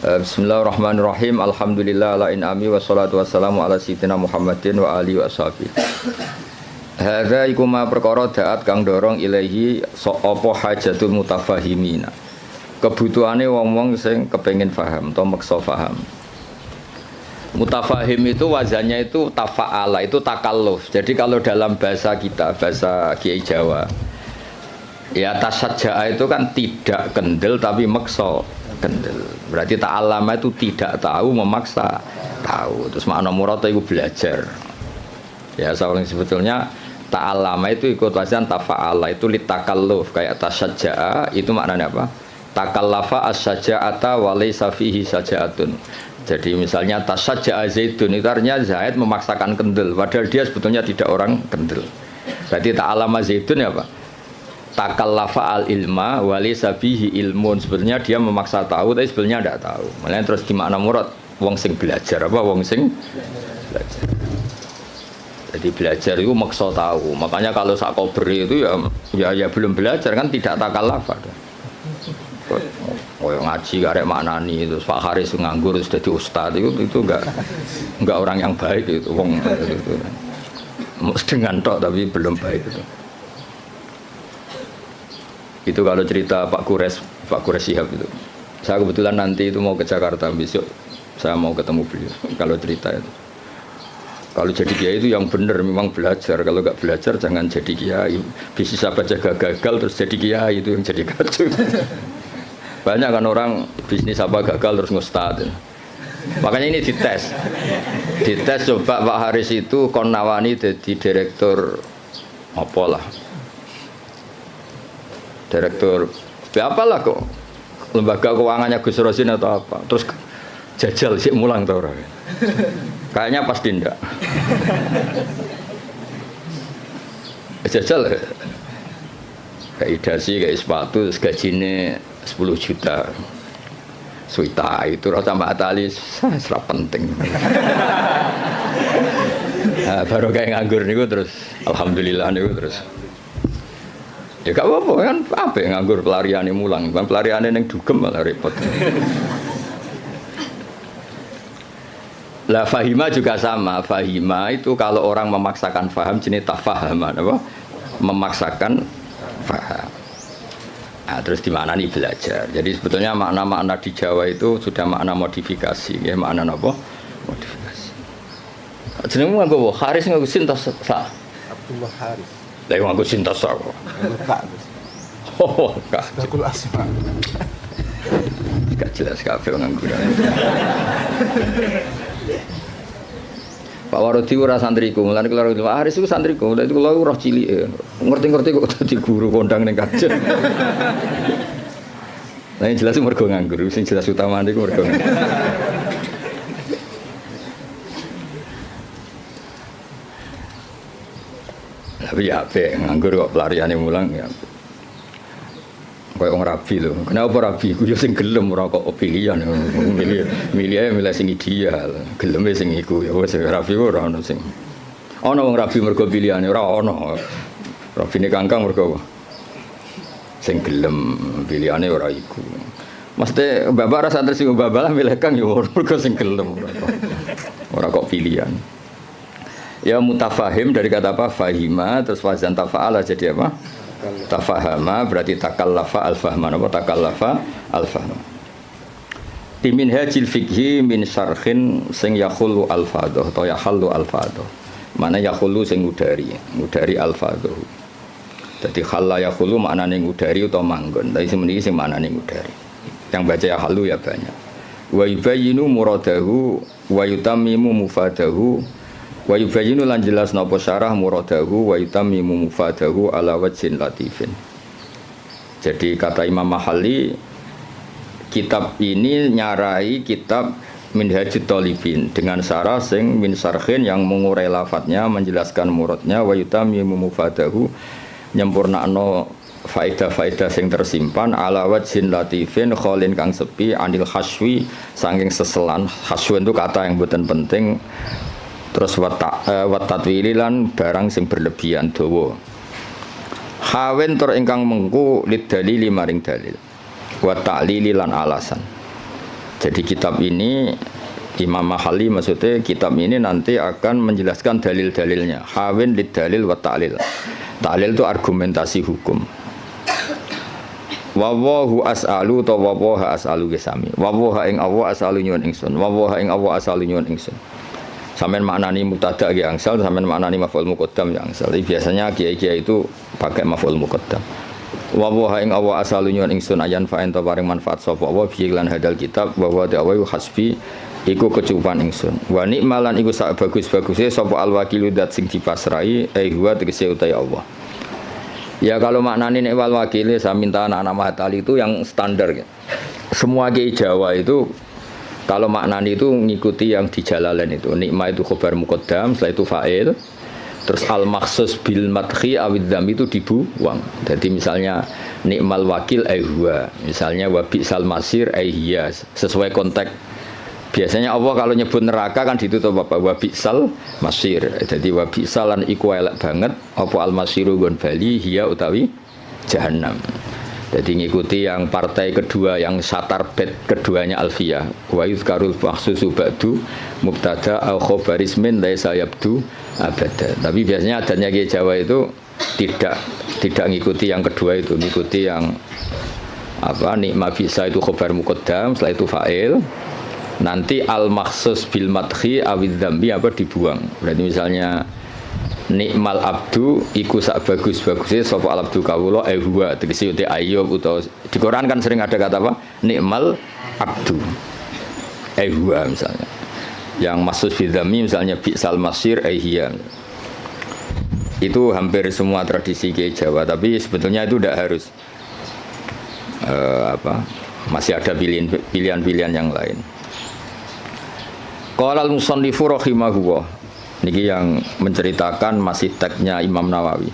Bismillahirrahmanirrahim. Alhamdulillah ala in'ami wassalatu wassalamu ala sayyidina Muhammadin wa alihi wa sahbihi. Hadza iku ma perkara daat kang dorong ilahi apa hajatul mutafahimina. Kebutuhane wong-wong sing kepengin paham atau maksa paham. Mutafahim itu wazannya itu tafa'ala, itu takalluf. Jadi kalau dalam bahasa kita, bahasa Kiai Jawa, ya tasajja'a itu kan tidak kendel tapi maksa kendel. Berarti ta'allama itu tidak tahu memaksa tahu. Terus makna murad itu belajar. Ya soalnya sebetulnya ta'allama itu ikut wazan tafa'ala, itu litakalluf. Kayak tasajja'a itu maknanya apa? Takallafa as-saja'ata wa laysa fihi saja'atun. Jadi misalnya tasajja'a Zaidun, itu artinya Zaid memaksakan kendel padahal dia sebetulnya tidak orang kendel. Berarti ta'allama Zaidun ya apa? Takallafa al-ilma wa laysa fihi ilmun. Sebenarnya dia memaksa tahu tapi sebenarnya tidak tahu. Makanya terus di makna murad wong sing belajar apa wong sing belajar. Jadi belajar itu maksa tahu. Makanya kalau sak kober itu ya belum belajar kan tidak takallafa. Oh ngaji karek maknani terus Pak Haris nganggur terus jadi ustaz itu enggak orang yang baik itu wong itu. Dengan tok tapi belum baik itu. Itu kalau cerita Pak Kures Shihab itu. Saya kebetulan nanti itu mau ke Jakarta besok. Saya mau ketemu beliau. Kalau cerita itu. Kalau jadi kiai itu yang benar memang belajar. Kalau nggak belajar jangan jadi kiai. Bisnis apa jaga gagal terus jadi kiai itu yang jadi kacau. Banyak kan orang bisnis apa gagal terus ngustad. Makanya ini dites. Dites coba Pak Haris itu kon nawani jadi direktur apalah. Direktur apalah kok lembaga keuangannya Gus Rosin atau apa terus jajal sih mulang tau orang kayaknya pasti ndak jajal kayak idasi kayak sepatu gajinya 10 juta suita itu rasa Mbak Atali serap penting nah, baru kayak nganggur nih terus alhamdulillah nih terus ya gak apa-apa kan apa yang nganggur pelariannya mulang bukan pelariannya yang dugem malah repot. Lah fahima juga sama. Fahima itu kalau orang memaksakan faham jenis tafahaman apa? Memaksakan faham. Nah, terus di mana nih belajar. Jadi sebetulnya makna-makna di Jawa itu sudah makna modifikasi ya makna apa? Modifikasi. Jenengmu nganggo Haris nganggo sintas sa. Abdullah Haris. Lah aku cinta sapa. Enggak. Oh, enggak. Zakul asma. Enggak jelas kabeh nganggur. Pak Warodi ora santriku, mulane kula Pak Haris iku santriku, lha itu kula roh cilike. Ngerti-ngerti kok dadi guru kondang ning kajen. Lah yang jelas mergo nganggur, sing jelas utamane iku mergo nganggur. Tapi ya apik nganggur kok pelariane mulang ya. Kayak wong rabi lho. Kenapa rabi ku yo sing gelem ora kok pilihan. Milih sing ideal. Geleme sing iku ya wis rabi ora ono sing. Ono wong rabi mergo pilihane ora ono. Rabine kangkang mergo sing gelem pilihane ora iku. Mesti babak ra santri sing babak lah milih kang yo mergo sing gelem ora kok pilihan. Ya mutafahim dari kata apa? Fahima terus wazan tafa'ala jadi apa? Tafahama berarti takallafa al-fahman apa? Takallafa al-fahman. Di minhajil fikhi min syarhin sing yakhulu al-fadhuh atau yakhallu al-fadhuh. Mana yakhulu sing ngudari al-fadhuh. Jadi khalla yakhulu maknane ngudari atau manggon. Tapi semeniki sing maknane ngudari. Yang baca yakhallu ya banyak. Wa yubayyinu muradahu wa yutammimu mufadahu. Wa yubayyinu lan jelas napa syarah muradahu wa yutammimu mufadahu ala wajhin latifin. Jadi kata Imam Mahalli kitab ini nyarai kitab Minhajut Thalibin dengan syarah sing min syarhin yang mengurai lafadznya menjelaskan muradnya wa yutammimu mufadahu nyempurnakno faedah-faedah sing tersimpan ala wajhin latifin kholin kang sepi anil haswi saking seselan. Haswi itu kata yang mboten penting. Terus watatwili lan barang sing berlebihan dawa. Hawen tur ingkang mengku lid dalili maring dalil. Wa ta'lili lan alasan. Jadi kitab ini Imam Mahali maksudnya kitab ini nanti akan menjelaskan dalil-dalilnya. Hawin lid dalil wa ta'lil. Ta'lil itu argumentasi hukum. Wawahu as'alu ta wawaha as'alu gesami. Wawaha ing Allah as'alu nyuwun ingsun. Wawaha ing Allah as'alu nyuwun ingsun. Sampeyan maknani mubtada ki angsal, sampeyan maknani maf'ul muqaddam ya angsal. Biasanya kiai-kiai itu pakai maf'ul muqaddam. Wawaha ing Allah as'alu nyuwun ingsun ayan fa enta paring manfaat sapa Allah bi lan hadal kitab wa wa ta'awu hasbi iku kecukupan ingsun. Wa nikmalan iku sak bagus-baguse sapa al-wakilu dat sing dipasrai huwa tegese utai Allah. Ya kalau maknane nek wal wakile saya minta anak-anak Mahatali itu yang standar gitu. Semua kiai Jawa itu kalau maknane itu ngikuti yang di Jalalain itu. Nikmah itu khabar muqaddam, setelah itu fa'il. Terus al-makhsus bil madhi awid dzam itu dibuang. Jadi misalnya nikmal wakil huwa, misalnya wa bi'sal masir hiya, sesuai konteks. Biasanya Allah kalau nyebut neraka kan ditutup apa? Wa bi'sal masir. Jadi wa bi'salan iku elek banget apa al-masiru gon bali hiya utawi jahannam. Jadi ngikuti yang partai kedua yang satar bet keduanya Alfiyah. Wa yuzkarul makhsusu ba'du mubtada au khabaris min laisa yabdu abada. Tapi biasanya adanya kiai Jawa itu tidak ngikuti yang kedua itu, ngikuti yang apa nikma bisa itu khabar muqaddam, setelah itu fa'il. Nanti al-makhsus bil madhi awid dzambi apa dibuang. Berarti misalnya nikmal abdu iku sak bagus-bagusnya sapa al abdu kawula huwa tegese uti Ayub utawa di Quran kan sering ada kata apa? Nikmal abdu huwa misalnya. Yang maksud bidzami misalnya bi'sal masir hiya. Itu hampir semua tradisi kiai Jawa, tapi sebetulnya itu tidak harus masih ada pilihan-pilihan yang lain. Qala al-musannifu rahimahullah. Niki yang menceritakan masih teksnya Imam Nawawi.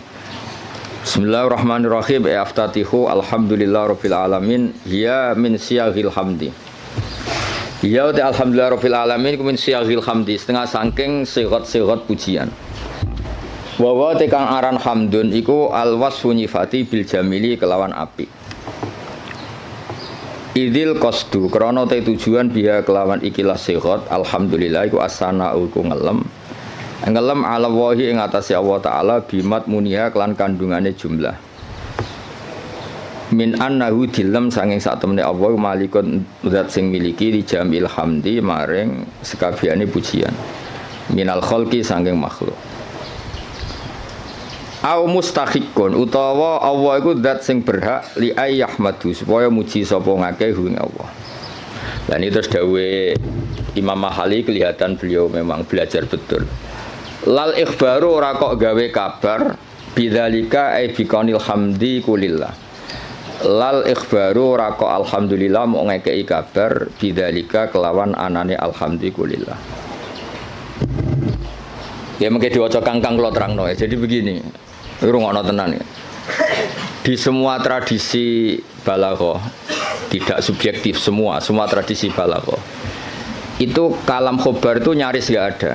Bismillahirrahmanirrahim. Aftatihu alhamdulillah rabbil alamin. Ya min siyaghil hamdi. Ya uti alhamdulillah rabbil alamin ku min siyaghil hamdi, setengah saking sigat-sigat pujian. Wa wa tekang aran hamdun iku alwasfu nyifati bil jamili kelawan apik. Idil qasdu krana te tujuan biha kelawan ikilah sigat alhamdulillah iku as-sana'u ku ngelem ala wahi ing atase Allah taala bimat muniha kelan kandungane jumlah min annahu dilem sanging sak temene Allah malikun zat sing miliki di jamil hamdi maring sekabehane pujian minal khalqi sanging makhluk au mustahiqun utawa Allah iku zat sing berhak li ayyahmadu supaya muji sapa ngakeh ing Allah. Dan itu terus dawuhe Imam Mahali kelihatan beliau memang belajar betul. Lal ikhbaru ora kok gawe kabar bidzalika ai biqanil hamdi kulillah. Lal ikhbaru ora kok alhamdulillah mau ngekeki kabar bidzalika kelawan anane alhamdulillah. Ya mengke diwaca kangkang kula terangno ya. Jadi begini. Rungokno tenan ya. Di semua tradisi balaghah tidak subjektif semua tradisi balaghah. Itu kalam khobar itu nyaris enggak ada.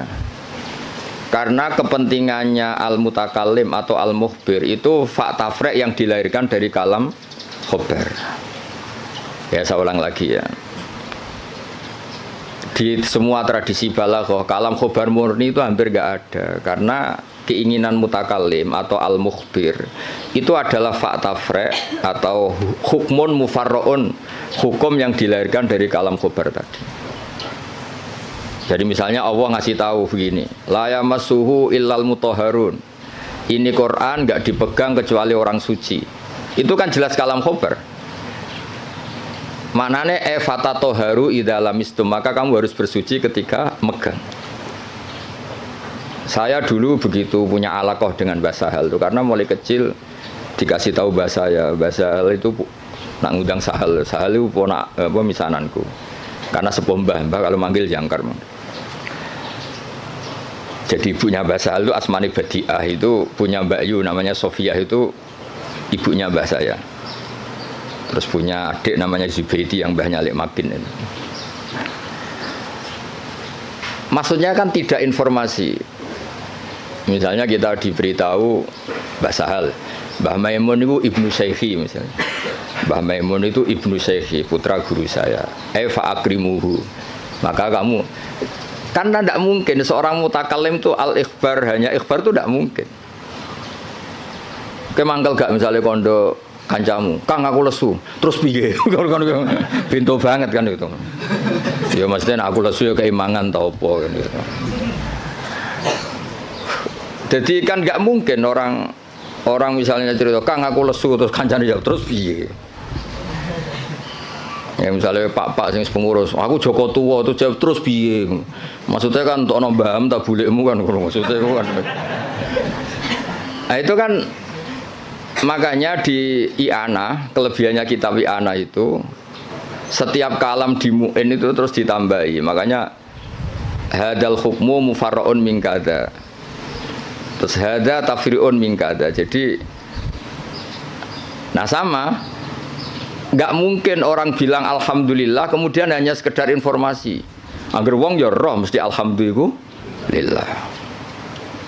Karena kepentingannya al-mutakallim atau al-mukhbir itu fakta frek yang dilahirkan dari kalam khobar. Ya saya ulang lagi ya. Di semua tradisi balaghah kalam khobar murni itu hampir enggak ada karena keinginan mutakallim atau al-mukhbir itu adalah fakta frek atau hukmun mufarra'un, hukum yang dilahirkan dari kalam khobar tadi. Jadi misalnya Allah ngasih tahu begini, la yamassuhu illal mutahharun. Ini Quran enggak dipegang kecuali orang suci. Itu kan jelas kalam khobar. Maknanya fatatoharu idza lamistum, maka kamu harus bersuci ketika megang. Saya dulu begitu punya alaqah dengan Mbah Sahal itu karena mulai kecil dikasih tahu Mbah Sahal itu nak ngundang Sahal itu ponak misananku. Karena sepuh Mbah kalau manggil jangkar. Jadi ibunya Mbah Sahal itu Asmani Badiah itu punya Mbak Yu namanya Sofia itu ibunya Mbah saya. Terus punya adik namanya Zubaidi yang Mbahnya Alik Makin itu. Maksudnya kan tidak informasi. Misalnya kita diberitahu Mbah Sahal, Mbah Maimun itu Ibnu Syekhi misalnya. Mbah Maimun itu ibnu Syekhi, putra guru saya. Fa akrimuhu. Maka kamu, karena tidak mungkin seorang mutakalim itu al-ikhbar, hanya ikhbar itu tidak mungkin. Kemangkel gak misalnya kondo kancamu, Kang aku lesu, terus piye? Pintu banget kan itu. Ya maksudnya aku lesu ya keimangan tau apa kan gitu. Jadi kan nggak mungkin orang misalnya cerita, Kang aku lesu terus kancane jawab terus piye? Ya misalnya pak sing pengurus, aku Joko Tua terus jawab terus piye? Maksudnya kan untuk nombam tak bulikmu kan maksudnya kan. Nah itu kan makanya di I'anah, kelebihannya kitab I'anah itu setiap kalam di mu'in itu terus ditambahi. Makanya hadal hukmu mufarra'un min kada. Terus hada tafri'un min kada. Jadi nah sama, nggak mungkin orang bilang alhamdulillah kemudian hanya sekedar informasi. Agar wong ya roh mesti alhamdulillah.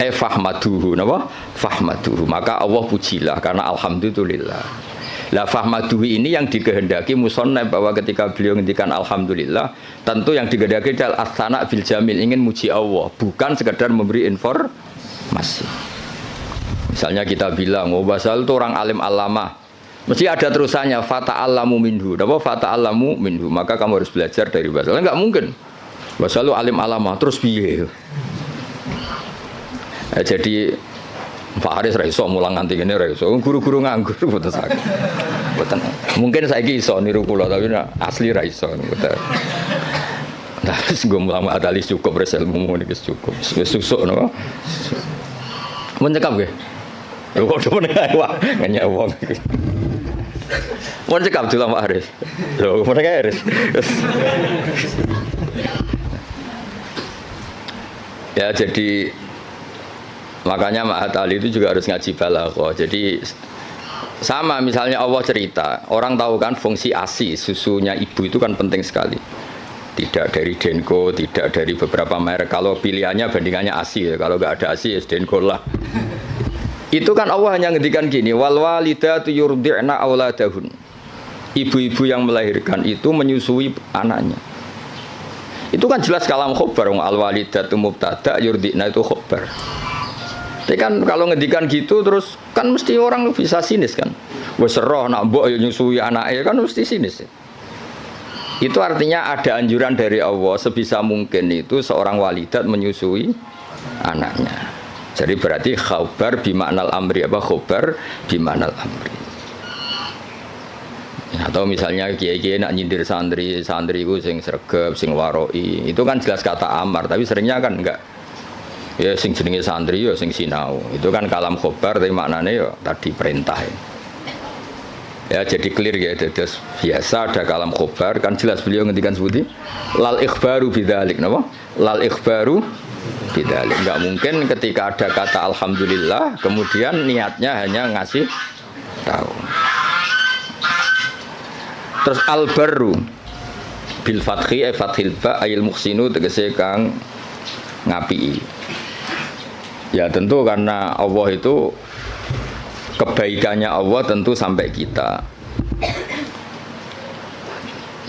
Fahmaduhu, napa? Fahmaduhu. Maka Allah pujilah karena alhamdulillah. Lah fahmaduhu ini yang dikehendaki musannaf bahwa ketika beliau ngendikan alhamdulillah, tentu yang dikehendaki adalah as-sana bil jamil, ingin muji Allah, bukan sekedar memberi informasi. Misalnya kita bilang, oh Basal itu orang alim alamah, mesti ada terusannya fata'allamu minhu. Napa fata'allamu minhu? Maka kamu harus belajar dari Basal. Enggak mungkin. Basal itu alim alamah terus piye? Jadi Pak Haris ra iso mulang nganti ngene ra iso. Guru-guru nganggur mboten saged. Mboten. Mungkin saiki iso niru kula tapi asli ra iso mboten. Nah, wis nggo mulang adalis cukup res ilmu niki cukup. Wis susuk napa? Mun cekap nggih. Lho kok demen kae wae ngenyak wong iki. Mun cekap dulu Pak Haris. Lho mun kae Haris. Ya jadi makanya Ma'at Ali itu juga harus ngaji balaghah. Jadi sama misalnya Allah cerita, orang tahu kan fungsi ASI, susunya ibu itu kan penting sekali. Tidak dari Denko, tidak dari beberapa merek. Kalau pilihannya bandingannya ASI ya. Kalau nggak ada ASI ya Denko lah. Itu kan Allah hanya ngendikan gini, wal walidatu yurdi'na auladahun. Ibu-ibu yang melahirkan itu menyusui anaknya. Itu kan jelas kalam khobar, al walidatu mubtada yurdi'na itu khobar. Tapi kan kalau ngedikan gitu terus kan mesti orang bisa sinis kan. Wes roh nak mbok yo nyusui anake kan mesti sinis. Itu artinya ada anjuran dari Allah sebisa mungkin itu seorang walidat menyusui anaknya. Jadi berarti khabar bimaknal amri apa khabar bimaknal amri. Atau misalnya kiai-kiai nak nyindir santri itu sing sregep, sing waroi, itu kan jelas kata amar tapi seringnya kan enggak. Ya sing jenenge santri ya sing sinau. Itu kan kalam khobar tapi maknanya ya tadi perintah. Ya jadi clear ya, terus biasa ada kalam khobar kan jelas beliau ngendikan seperti lal ikhbaru bidzalik napa? Lal ikhbaru bidzalik. Enggak mungkin ketika ada kata alhamdulillah kemudian niatnya hanya ngasih tahu. Terus albarru bil fathi fathil ba ayil muhsinu tegese kang ngapi. Ya tentu karena Allah itu kebaikannya Allah tentu sampai kita.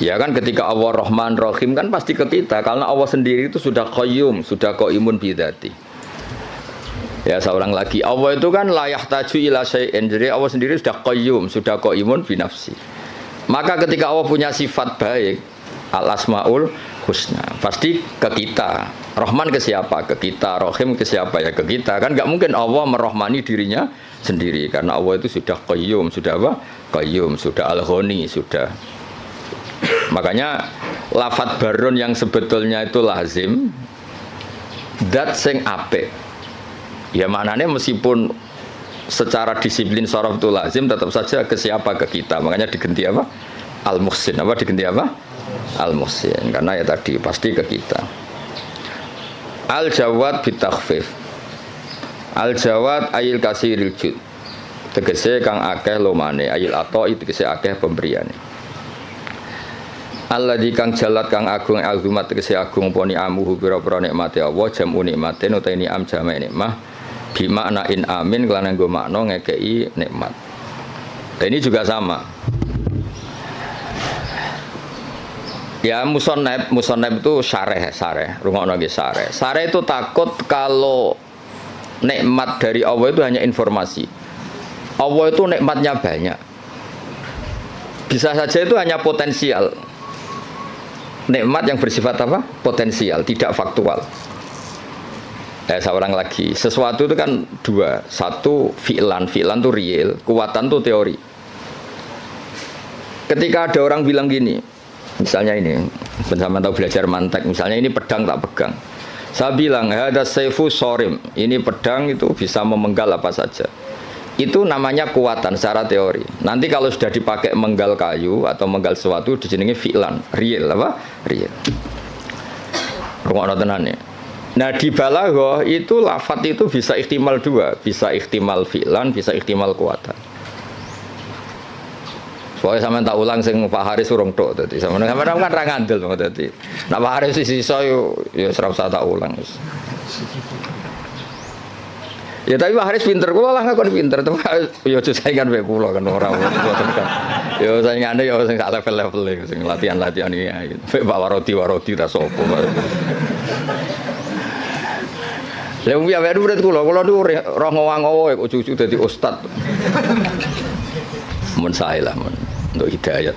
Ya kan ketika Allah Rahman Rahim kan pasti ke kita karena Allah sendiri itu sudah qayyum, sudah qaimun bidzati. Ya seorang lagi Allah itu kan la yahtaju ila syai'in. Jadi Allah sendiri sudah qayyum, sudah qaimun bi nafsi. Maka ketika Allah punya sifat baik, al-asmaul husna, pasti ke kita. Rahman ke siapa? Ke kita. Rahim ke siapa? Ya ke kita. Kan nggak mungkin Allah merahmani dirinya sendiri karena Allah itu sudah qayyum, sudah apa? Qayyum, sudah al-ghani, sudah. Makanya lafadz barun yang sebetulnya itu lazim dat sing apik. Ya maknanya meskipun secara disiplin sharaf itu lazim tetap saja ke siapa? Ke kita. Makanya diganti apa? Al-muhsin. Apa diganti apa? Al-muhsin. Karena ya tadi pasti ke kita. Al-jawad bitakhfif. Al-jawad ayil kasiril jud. Tegese kang akeh lomane, ayil atoi tegese akeh pemberiane. Alladzi kang jalat kang agung azumat tegese agung poni amuhu pira-pira nikmate Allah jamu nikmate utawa ni am jame nikmah bi makna in amin kelan nggo makna ngekeki nikmat. Dan ini juga sama. Ya musonab itu syareh. Rungokno nggih syareh. Syareh itu takut kalau nikmat dari Allah itu hanya informasi. Allah itu nikmatnya banyak. Bisa saja itu hanya potensial. Nikmat yang bersifat apa? Potensial, tidak faktual. Saya ulang lagi. Sesuatu itu kan dua. Satu fi'lan itu real, kekuatan itu teori. Ketika ada orang bilang gini, misalnya ini, bersama tahu belajar mantek, misalnya ini pedang tak pegang. Saya bilang, ada saifu sorim, ini pedang itu bisa memenggal apa saja. Itu namanya kekuatan secara teori. Nanti kalau sudah dipakai menggal kayu atau menggal sesuatu, dijenengi fi'lan, real apa? Real. Rungokno tenan ya. Nah di balaghah itu lafadz itu bisa ihtimal dua, bisa ihtimal fi'lan, bisa ihtimal kekuatan. Soalnya sampean tak ulang sing Pak Haris urung tok dadi sampean kan ra ngandel dadi. Nek Pak Haris sisa yo ora usah tak ulang wis. Ya tapi Pak Haris pinter, kula lah ngakon pinter, tapi yo aja saingan mek kula kan ora mboten kan. Yo saingane yo sing sak level-level sing latihan-latihan iki. Pak Warodi ta sapa. Lah wong piye murid kula niku roh ngowang-ngowo kok cucu dadi ustaz. Mun sae lah mun untuk hidayat.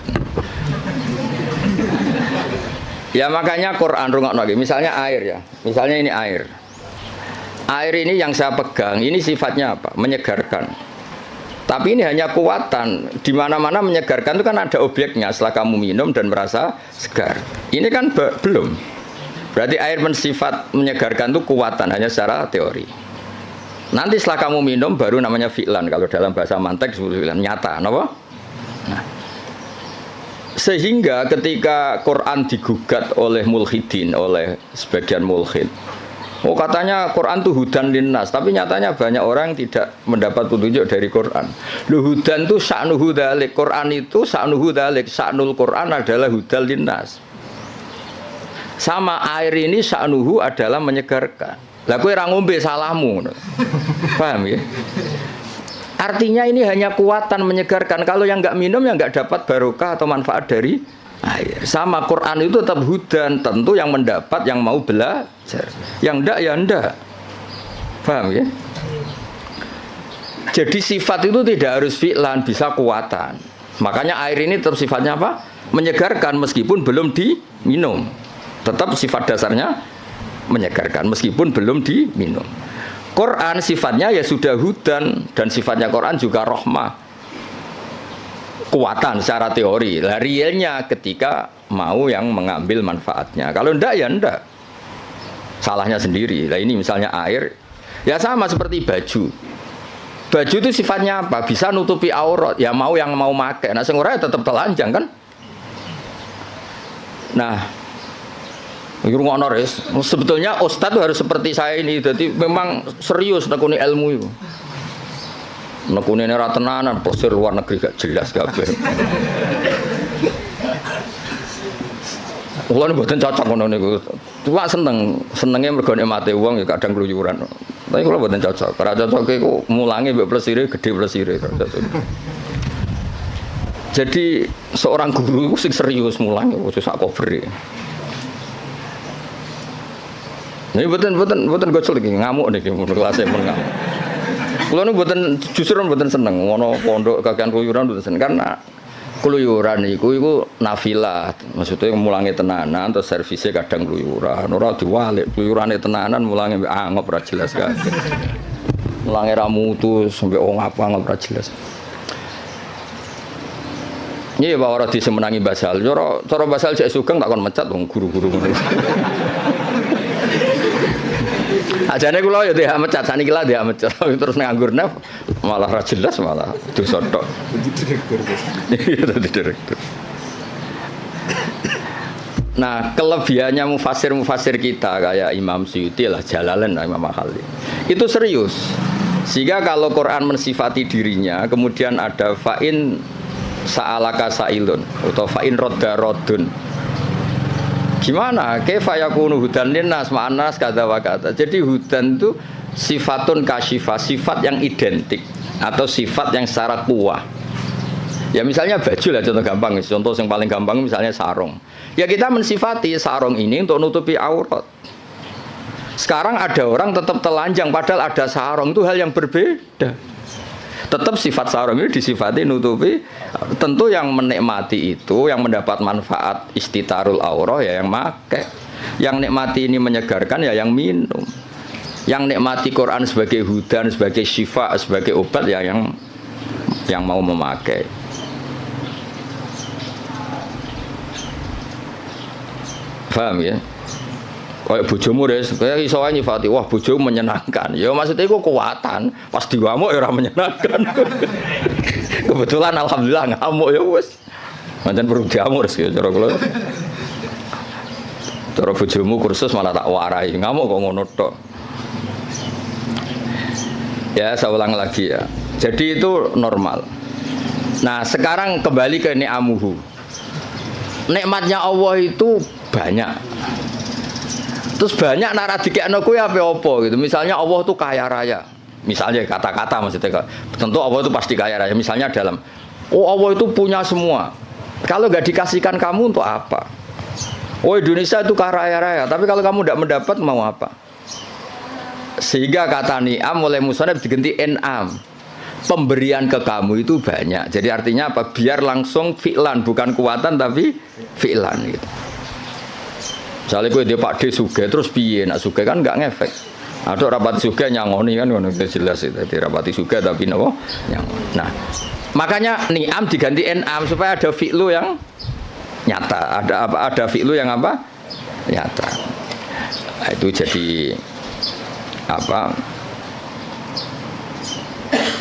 Ya makanya Quran rungokno iki, misalnya air ya. Misalnya ini air. Air ini yang saya pegang, ini sifatnya apa? Menyegarkan. Tapi ini hanya kekuatan. Di mana-mana menyegarkan itu kan ada objeknya. Setelah kamu minum dan merasa segar. Ini kan belum. Berarti air bersifat menyegarkan itu kekuatan hanya secara teori. Nanti setelah kamu minum baru namanya fi'lan. Kalau dalam bahasa mantek disebut fi'lan nyata, apa? Nah. Sehingga ketika Quran digugat oleh mulhidin, oleh sebagian mulhid, oh katanya Quran itu hudan linnas, tapi nyatanya banyak orang tidak mendapat petunjuk dari Quran. Hudan itu sa'nuhu dzalik, Quran itu sa'nuhu dzalik, sa'nul Quran adalah hudal linnas. Sama air ini sa'nuhu adalah menyegarkan. Lah kowe ra ngombe salahmu. Paham ya? Artinya ini hanya kekuatan menyegarkan. Kalau yang enggak minum yang enggak dapat barokah atau manfaat dari air. Sama Quran itu tetap hudan, tentu yang mendapat yang mau belajar. Yang enggak ya enggak. Paham ya? Jadi sifat itu tidak harus fi'lan, bisa kekuatan. Makanya air ini tetap sifatnya apa? Menyegarkan meskipun belum diminum. Tetap sifat dasarnya menyegarkan meskipun belum diminum. Quran sifatnya ya sudah hudan dan sifatnya Quran juga rahmah. Kekuatan secara teori. Lah realnya ketika mau yang mengambil manfaatnya. Kalau ndak ya ndak. Salahnya sendiri. Lah ini misalnya air ya sama seperti baju. Baju itu sifatnya apa? Bisa nutupi aurat. Ya mau yang mau pakai. Nah sing ora ya tetap telanjang kan? Nah, sebetulnya ustadz itu harus seperti saya ini, jadi memang serius nekuni ilmu itu. Nekuni nera tenanan, posir luar negeri gak jelas kabeh. Kulo mboten cocok ngono niku. Cuma senenge mergo mate wong ya kadang keluyuran. Tapi kulo mboten cocok. Ora cocoke ku mulange mbek plesire gedhe plesire. Jadi seorang guru sing serius mulang khusus sak cover. Ini buatan gocol lagi ngamuk nih kelasnya pun ngamuk. Kalau ini buatan seneng, ngono pondok kakean keluyuran buatan seneng karena keluyuran itu nafilah, maksudnya mulangnya tenanan atau servisnya kadang keluyuran, orang diwalik keluyurannya tenanan mulangnya angop ora jelas kan, mulangnya ramutu sampai apa angop ora jelas. Ini ya orang di semenangi basal, cara basal cek sugeng tak kon mecat dong guru-guru ngono. Ajane kula ya dia mecat saniki lah dia mecat terus nganggur naf malah ra jelas malah dosa tok. Iya dadi direktur. Nah, kelebihannya mufasir kita kayak Imam Suyuti lah Jalalain Imam Mahalli. Itu serius. Sehingga kalau Quran mensifati dirinya kemudian ada fa'in sa'alaka sa'ilun atau fa'in rodda rodun. Gimana? Kaifa yakunu hudan linnas ma'anas kata wa kata. Jadi hudan itu sifatun kasyifah, sifat yang identik atau sifat yang secara kuwah. Ya misalnya baju lah contoh gampang, contoh yang paling gampang misalnya sarung. Ya kita mensifati sarung ini untuk nutupi aurat. Sekarang ada orang tetap telanjang padahal ada sarung, itu hal yang berbeda. Tetap sifat sarung ini disifati nutupi. Tentu yang menikmati itu, yang mendapat manfaat istitarul aurah ya yang pakai. Yang nikmati ini menyegarkan ya yang minum. Yang nikmati Quran sebagai hudan, sebagai syifa, sebagai obat ya yang mau memakai. Paham ya? Kayak bojomu deh, kayak iso ae nyifati, wah bojomu menyenangkan. Ya maksudnya itu kekuatan, pas diwamuk ya ora menyenangkan. Kebetulan alhamdulillah ngamuk ya wis. Pancen perlu diamuk sih cara kula. Cara bojomu kursus malah tak warai, ngamuk kok ngono tok. Ya, saya ulang lagi ya. Jadi itu normal. Nah, sekarang kembali ke ni'amuhu. Nikmatnya Allah itu banyak. Terus banyak nara dikekno kuwi apa-apa gitu. Misalnya Allah itu kaya raya. Misalnya kata-kata maksudnya. Tentu Allah itu pasti kaya raya. Misalnya dalam Allah itu punya semua. Kalau nggak dikasihkan kamu untuk apa? Indonesia itu kaya raya. Tapi kalau kamu tidak mendapat mau apa? Sehingga kata ni'am oleh musannaf diganti en'am. Pemberian ke kamu itu banyak. Jadi artinya apa? Biar langsung fi'lan, bukan kuatan tapi fi'lan gitu. Misalnya gue dia Pak D sugih terus piye nak sugih kan enggak ngefek. Ada rapati sugih nyangoni kan ngono jelas itu. Jadi rapati sugih tapi napa nyangoni. Nah, makanya ni'am diganti en'am supaya ada fi'lu yang nyata. Ada fi'lu yang apa? Nyata. Nah, itu jadi apa?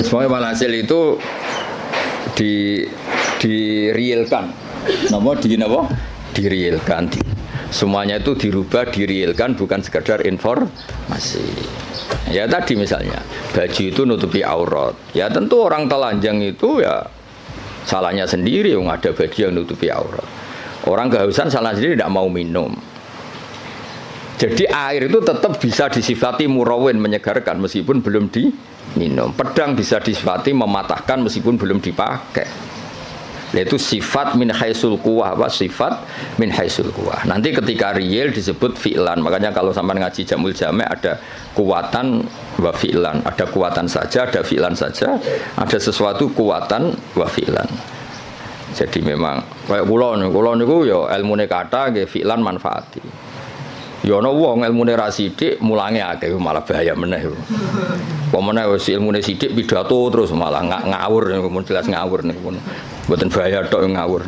Semuanya walhasil itu direalkan. Direalkan. Semuanya itu dirubah, direalkan, bukan sekadar informasi. Ya tadi misalnya baju itu nutupi aurat. Ya tentu orang telanjang itu ya salahnya sendiri, yang ada baju yang nutupi aurat. Orang kehausan salah sendiri, tidak mau minum. Jadi air itu tetap bisa disifati murawin, menyegarkan meskipun belum diminum. Pedang bisa disifati mematahkan meskipun belum dipakai. Yaitu sifat min haisul quwah, sifat min haisul quwah. Nanti ketika real disebut fi'lan. Makanya kalau sampai ngaji Jamul Jami' ada kuwatan wa fi'lan. Ada kuwatan saja, ada fi'lan saja. Ada sesuatu kuwatan wa fi'lan. Jadi memang kayak kula niku ya ilmune kata nggih fi'lan manfaati. Ya ana wong ilmune ra sithik mulange akeh malah bahaya meneh. Pemene wis ilmune sithik pidato terus malah ngawur mun jelas ngawur niku. Mboten bahaya tok ngawur.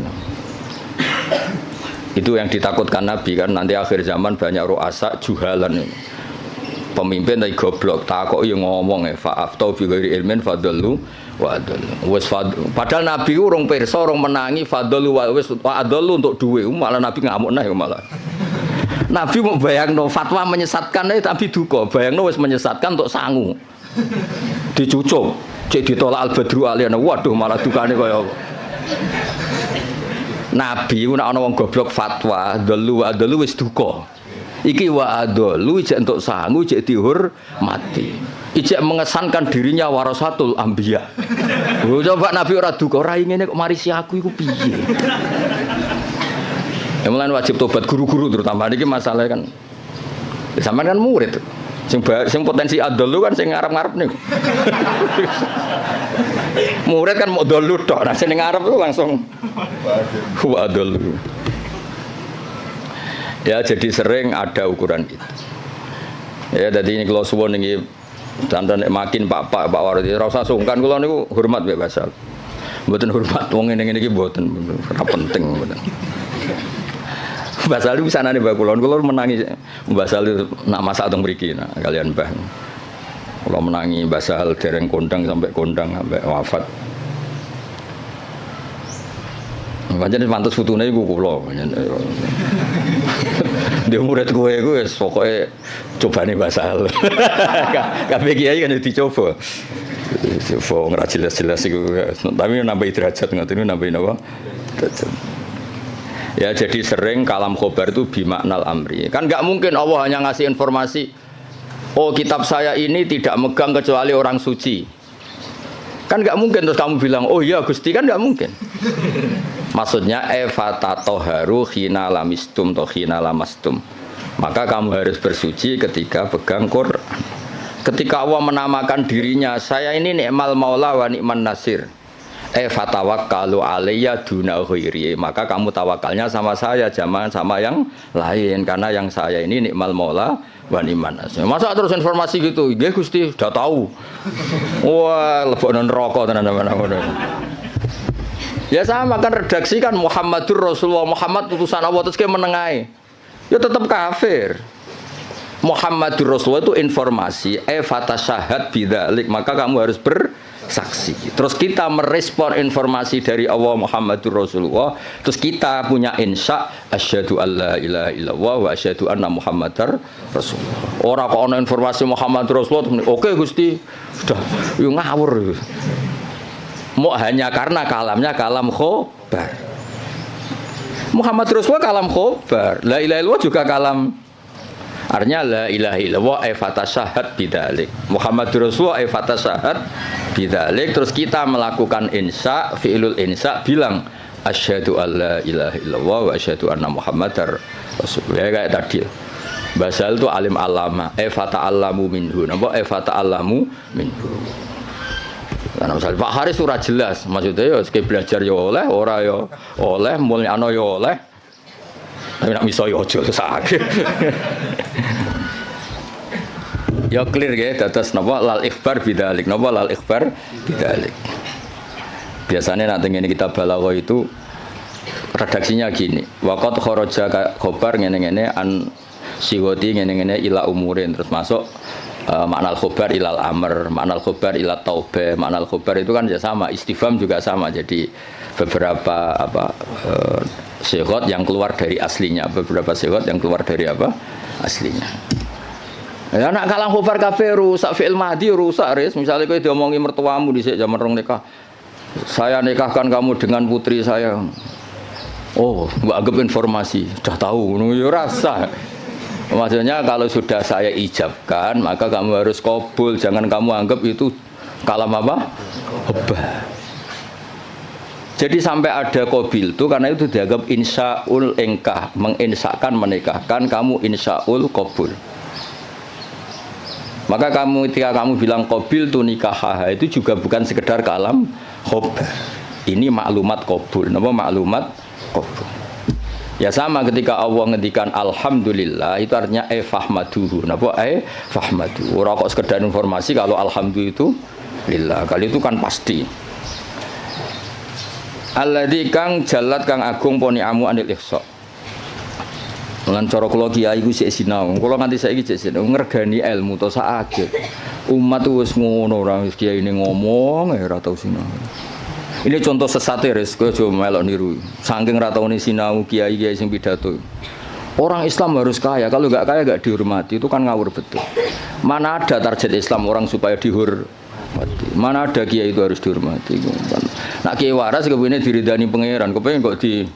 Itu yang ditakutkan Nabi kan nanti akhir zaman banyak ru'asa juhalan. Pemimpin tapi goblok takoki ngomong fa'aftau bi ghairi ilmin fadallu wa adallu. Wis padahal Nabi urung pirsa urung menangi fadallu wa wis adallu untuk duwe malah Nabi ngamuk nah malah. Nabi mau bayangno fatwa menyesatkan tapi duka, bayangno wis menyesatkan untuk sangu. Dicucuk, cek ditolak al-badru aliyana. Waduh malah dukane kaya apa. Nabi nek ana wong goblok fatwa, dalu wa dalu wis duka. Iki wa dalu cek entuk sangu, cek dihormati. Ijek mengesankan dirinya warasatul anbiya. Oh, coba Nabi ora duka, ora ngene kok marisi aku iku piye. Ya mulane wajib tobat guru-guru terutama iki masalah kan. Sampeyan kan murid. Sing potensi adol kan sing ngarep-ngarep niku. Murid kan mau dolu tok, nah sing ngarep itu langsung wa adol. Ya jadi sering ada ukuran itu. Ya jadi ini kalau suwun iki dandan makin Pak Wardi ora usah sungkan kula niku hormat mbek Basal. Mboten hormat wong ngene iki mboten ora penting mboten. Mbah Sali pisanane Mbah kula menangi Mbah Sali nak masak teng mriki nah kalian Mbah. Kula menangi Mbah Sal dereng kondang sampai wafat. Pancen pantes fotone iku kula. Dia murid kowe iku wis pokoke cobane Mbah Sal. Kabeh kiai kan dicoba. Coba ora jelas-jelas iku. Tapi nambah derajat ngoten nambah napa? Derajat. Ya jadi sering kalam khobar itu bimaknal amri. Kan nggak mungkin Allah hanya ngasih informasi. Oh kitab saya ini tidak megang kecuali orang suci. Kan nggak mungkin terus kamu bilang, oh iya Gusti, kan nggak mungkin. Maksudnya efatatoharu hina lamistum atau hina lamastum. Maka kamu harus bersuci ketika pegang Quran. Ketika Allah menamakan dirinya, saya ini ni'mal maula wa ni'man nasir. Fatawakkalu alayya duna ghairi. Maka kamu tawakalnya sama saya, jangan sama yang lain. Karena yang saya ini ni'mal maula wa ni'man nasir. Masa terus informasi gitu? Nggih Gusti, sudah tahu. Wah, lebokno neraka tenan-tenan. Ya sama kan redaksi kan Muhammadur Rasulullah, Muhammad utusan Allah terus kayak menengahi. Ya tetap kafir. Muhammadur Rasulullah itu informasi, fatasyahat bidzalik, maka kamu harus bersaksi. Terus kita merespon informasi dari Allah Muhammadur Rasulullah, terus kita punya insya asyhadu alla ilaha illallah wa asyhadu anna Muhammadar Rasulullah. Ora kok ana informasi Muhammadur Rasulullah, oke Gusti, sudah yo ngawur. Mau hanya karena kalamnya kalam khobar. Muhammad Rasulullah kalam khobar. La ilaha illallah juga kalam. Artinya la ilaha illallah fatasyahat bidzalik. Muhammad Rasulullah fatasyahat bidzalik. Terus kita melakukan insya, fi'lul insya bilang asyhadu alla ilaha illallah wa asyhadu anna Muhammadar Rasulullah. Ya, kayak tadi. Basal itu alim alama, fata'allamu minhu. Napa fata'allamu minhu. Karena misalnya Pak Haris surah jelas, maksudnya ya sekali belajar ya oleh, ora ya oleh, mulia ano ya oleh, tapi nak miso ya ojo sakit. Ya clear ya, dados napa lal ikhbar bidzalik, napa lal ikhbar bidzalik. Biasanya nanti ini kita balagha itu redaksinya gini, waqat kharaja khobar ngene-ngene an siwati ngene-ngene ila umurin, terus masuk makna al-khobar ilal amr, makna al-khobar ilal taubah, makna al-khobar itu kan ya sama, istifham juga sama. Jadi beberapa sighot yang keluar dari aslinya, beberapa sighot yang keluar dari apa? Aslinya. Ya nak kalang khobar kabeh rusak, fi'il madhi rusak, ris. Misalnya kowe diomongi mertuamu dhisik zaman rong nikah. Saya nikahkan kamu dengan putri saya. Oh, mbok anggap informasi, sudah tahu ngono ya rasa. Maksudnya kalau sudah saya ijabkan, maka kamu harus qabul, jangan kamu anggap itu kalam apa? Hobah. Jadi sampai ada qabil itu karena itu dianggap insya'ul engkah, menginsyakan menikahkan, kamu insya'ul qabul. Maka kamu ketika kamu bilang qabil tu nikah itu juga bukan sekedar kalam hobah. Ini maklumat qabul, napa maklumat qabul. Ya sama ketika Allah ngendikan alhamdulillah itu artinya fahmaduhu. Napa fahmadu. Ora kok sekedar informasi kalau alhamdulillah itu lillah. Kali itu kan pasti. Alladzi kang jalat kang agung poni amu anil ihsa. Lan cara kula kiai iku sik sinau. Kula nganti saiki sik sinau ngregani ilmu to sakake. Umat wis ngono ora wis kiai ini ngomong ora tau sinau. Ini contoh sesat res, kowe aja melok niru. Saking ra taune sinau kiai-kiai sing pidato. Orang Islam harus kaya, kalau enggak kaya enggak dihormati, itu kan ngawur betul. Mana ada target Islam orang supaya dihormati. Mana ada kiai itu harus dihormati. Nak kiai waras kepengine diridani pangeran, kepengin kok di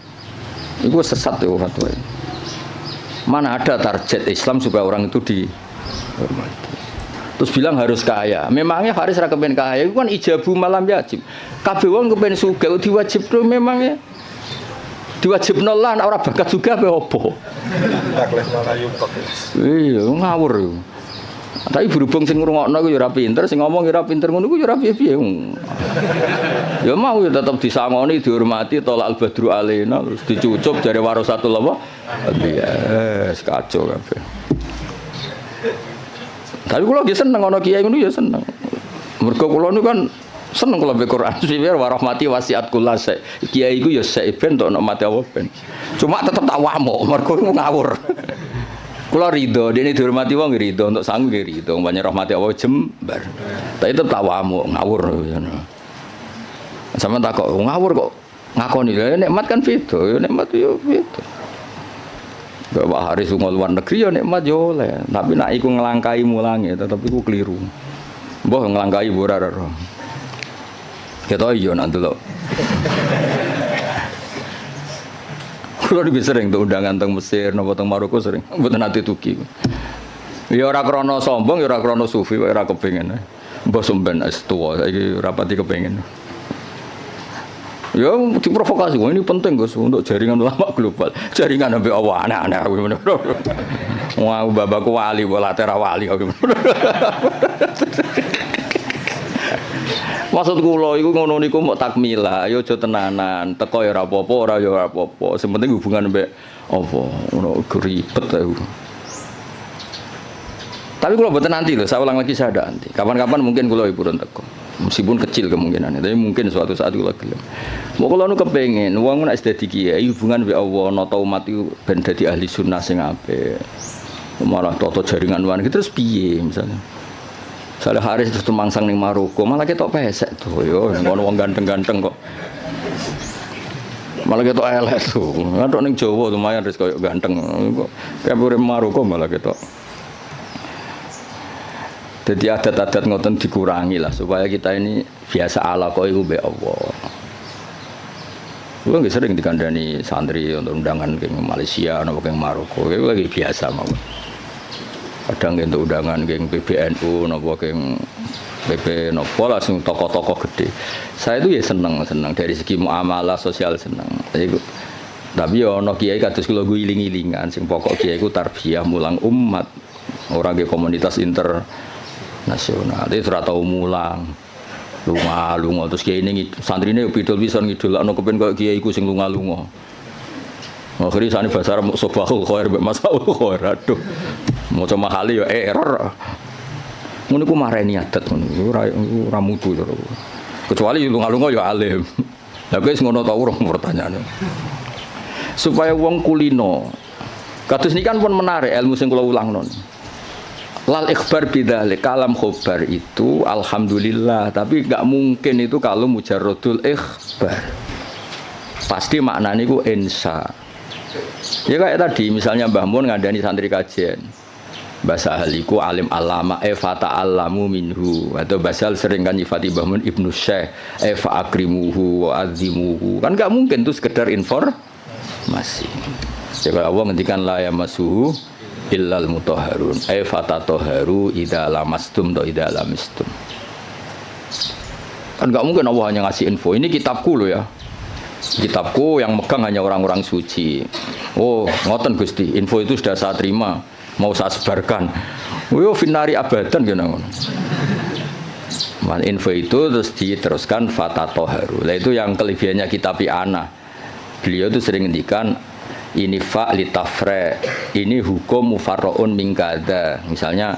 iku sesat ya fatwa. Mana ada target Islam supaya orang itu dihormati. Terus bilang harus kaya. Memangnya Haris ra kepen kaya, itu kan ijabu malam yajib. Kabeh wong kepen sugih diwajibno memangnya. Diwajibno lah nek ora bakat sugih apa opo? Takleh melayu kok. Iya, ngawur. Tapi berhubung sing ngrungokno ku ya ora pinter, sing ngomong ya ora pinter ngono ku ya ora piye-piye. Ya mau ya tetep disangoni, dihormati tolak al-badru alaina, terus dicucup jare warasatul apa? Iya, kacau kabeh. Tapi kula nggih seneng ana kiai ngono ya seneng. Mergo kula niku kan seneng kula baca Quran sifir warahmati wasiat kula sek. Kiai iku ya sek ben tok nek mati apa ben. Cuma tetep tak wamuk mergo ngawur. Kula ridho, dene dihormati wong ridho, untuk sangu nggih ridho, banyak rahmati Allah jembar. Tapi tetep tak wamuk ngawur ngono. Sampeyan tak kok ngawur kok ngakoni lha nikmat kan beda, ya nikmat yo beda. Bapak Haris lunga luar negeri ya nikmat yo oleh, tapi nek iku nglangkai mulange tetep iku keliru. Mbah nglangkai ora ora. Ketok yo nak delok. Kulo iki sering tuh undangan teng Mesir napa teng Maroko sering, mboten nate tuki. Ya ora krana sombong, ya ora krana sufi, ora kepengin. Mbah sampean es tuwa saiki rapati kepengin. Ya diprovokasi, ini penting Gus untuk jaringan ulama global. Jaringan sampai Allah aneh-aneh bener. Wah, babakku wali, bola tera wali Maksud kula iku ngono niku mok takmila, ya aja tenanan. Teko ya ora apa-apa, ora ya ora apa-apa. Sing penting hubungan mbek apa, ngono ribet aku. Tapi kalau buatan nanti loh, saya ulang lagi saya ada nanti. Kapan-kapan mungkin kalau ibu teko, meskipun kecil kemungkinannya, tapi mungkin suatu saat kalau gelem. Mau kalau nu kepengen, uang nak sedih kiai, hubungan be Allah, nota umat itu ben dadi ahli sunnah sing apik. Malah toto jaringan wan gitu terus piye misalnya. Saya Haris terus temangsang ning Maroko, malah ketok pesek tuh, yo ngono wong ganteng-ganteng kok. Malah ketok elek tuh, ngantuk ning Jawa lumayan wis koyo ganteng. Kok kayak urip Maroko malah ketok. Jadi adat-adat ngoten dikurangi lah supaya kita ini biasa ala kok iku mbek Allah. Gua nggak sering dikandani santri untuk undangan ke Malaysia atau ke Maroko, itu lagi biasa mau. Kadang untuk undangan ke PBNU, nopo ke PP, nopo langsung tokoh-tokoh gede. Saya itu ya senang dari segi muamalah sosial senang. Tapi ya ono kiai kados kula guling-gilingan, sing pokok kiai ku tarbiyah mulang umat, orang ke komunitas internasional. Itu ora tau mulang. Lunga terus kiai ini santrine pidol pisan ngidolakno kepen koyo kiai iku sing lunga-lunga. Akhire sane bahasa Arab sobahul khair mbek masaul khair. Aduh. Maca mahali ya error. Ngono ku mareni adat ngono. Ora mutu to. Kecuali lunga-lunga ya alim. Lah wis ngono ta urung pertanyaane. Supaya wong kulino. Kados niki kan pun menarik ilmu sing kula ulangno. Lal ikhbar bidzalik, kalam khobar itu alhamdulillah, tapi enggak mungkin itu kalau mujarradul ikhbar. Pasti maknanya itu insya. Ya kayak tadi misalnya Mbah Mun ngandani santri kajian. Bahasa ahliku alim alama fata alamu minhu, atau basal sering kan nyifati Mbah Mun Ibnu Syekh fa akrimuhu wa azimuhu. Kan enggak mungkin itu sekedar informasi. Ya kalau Allah ngendikan la yamassuhu illal mutahharun ay fatatoharu idza lamastum do idza lamistum. Kan enggak mungkin Allah hanya ngasih info. Ini kitabku loh ya. Kitabku yang megang hanya orang-orang suci. Oh, ngoten Gusti, info itu sudah saya terima, mau saya sebarkan. Yo finari abadan gitu ngono. Info itu terus diteruskan fatatoharu. Lah itu yang kelebihannya kitab Ana. Beliau itu sering ngendikan ini fa li tafre, ini hukum mufarraun min kada. Misalnya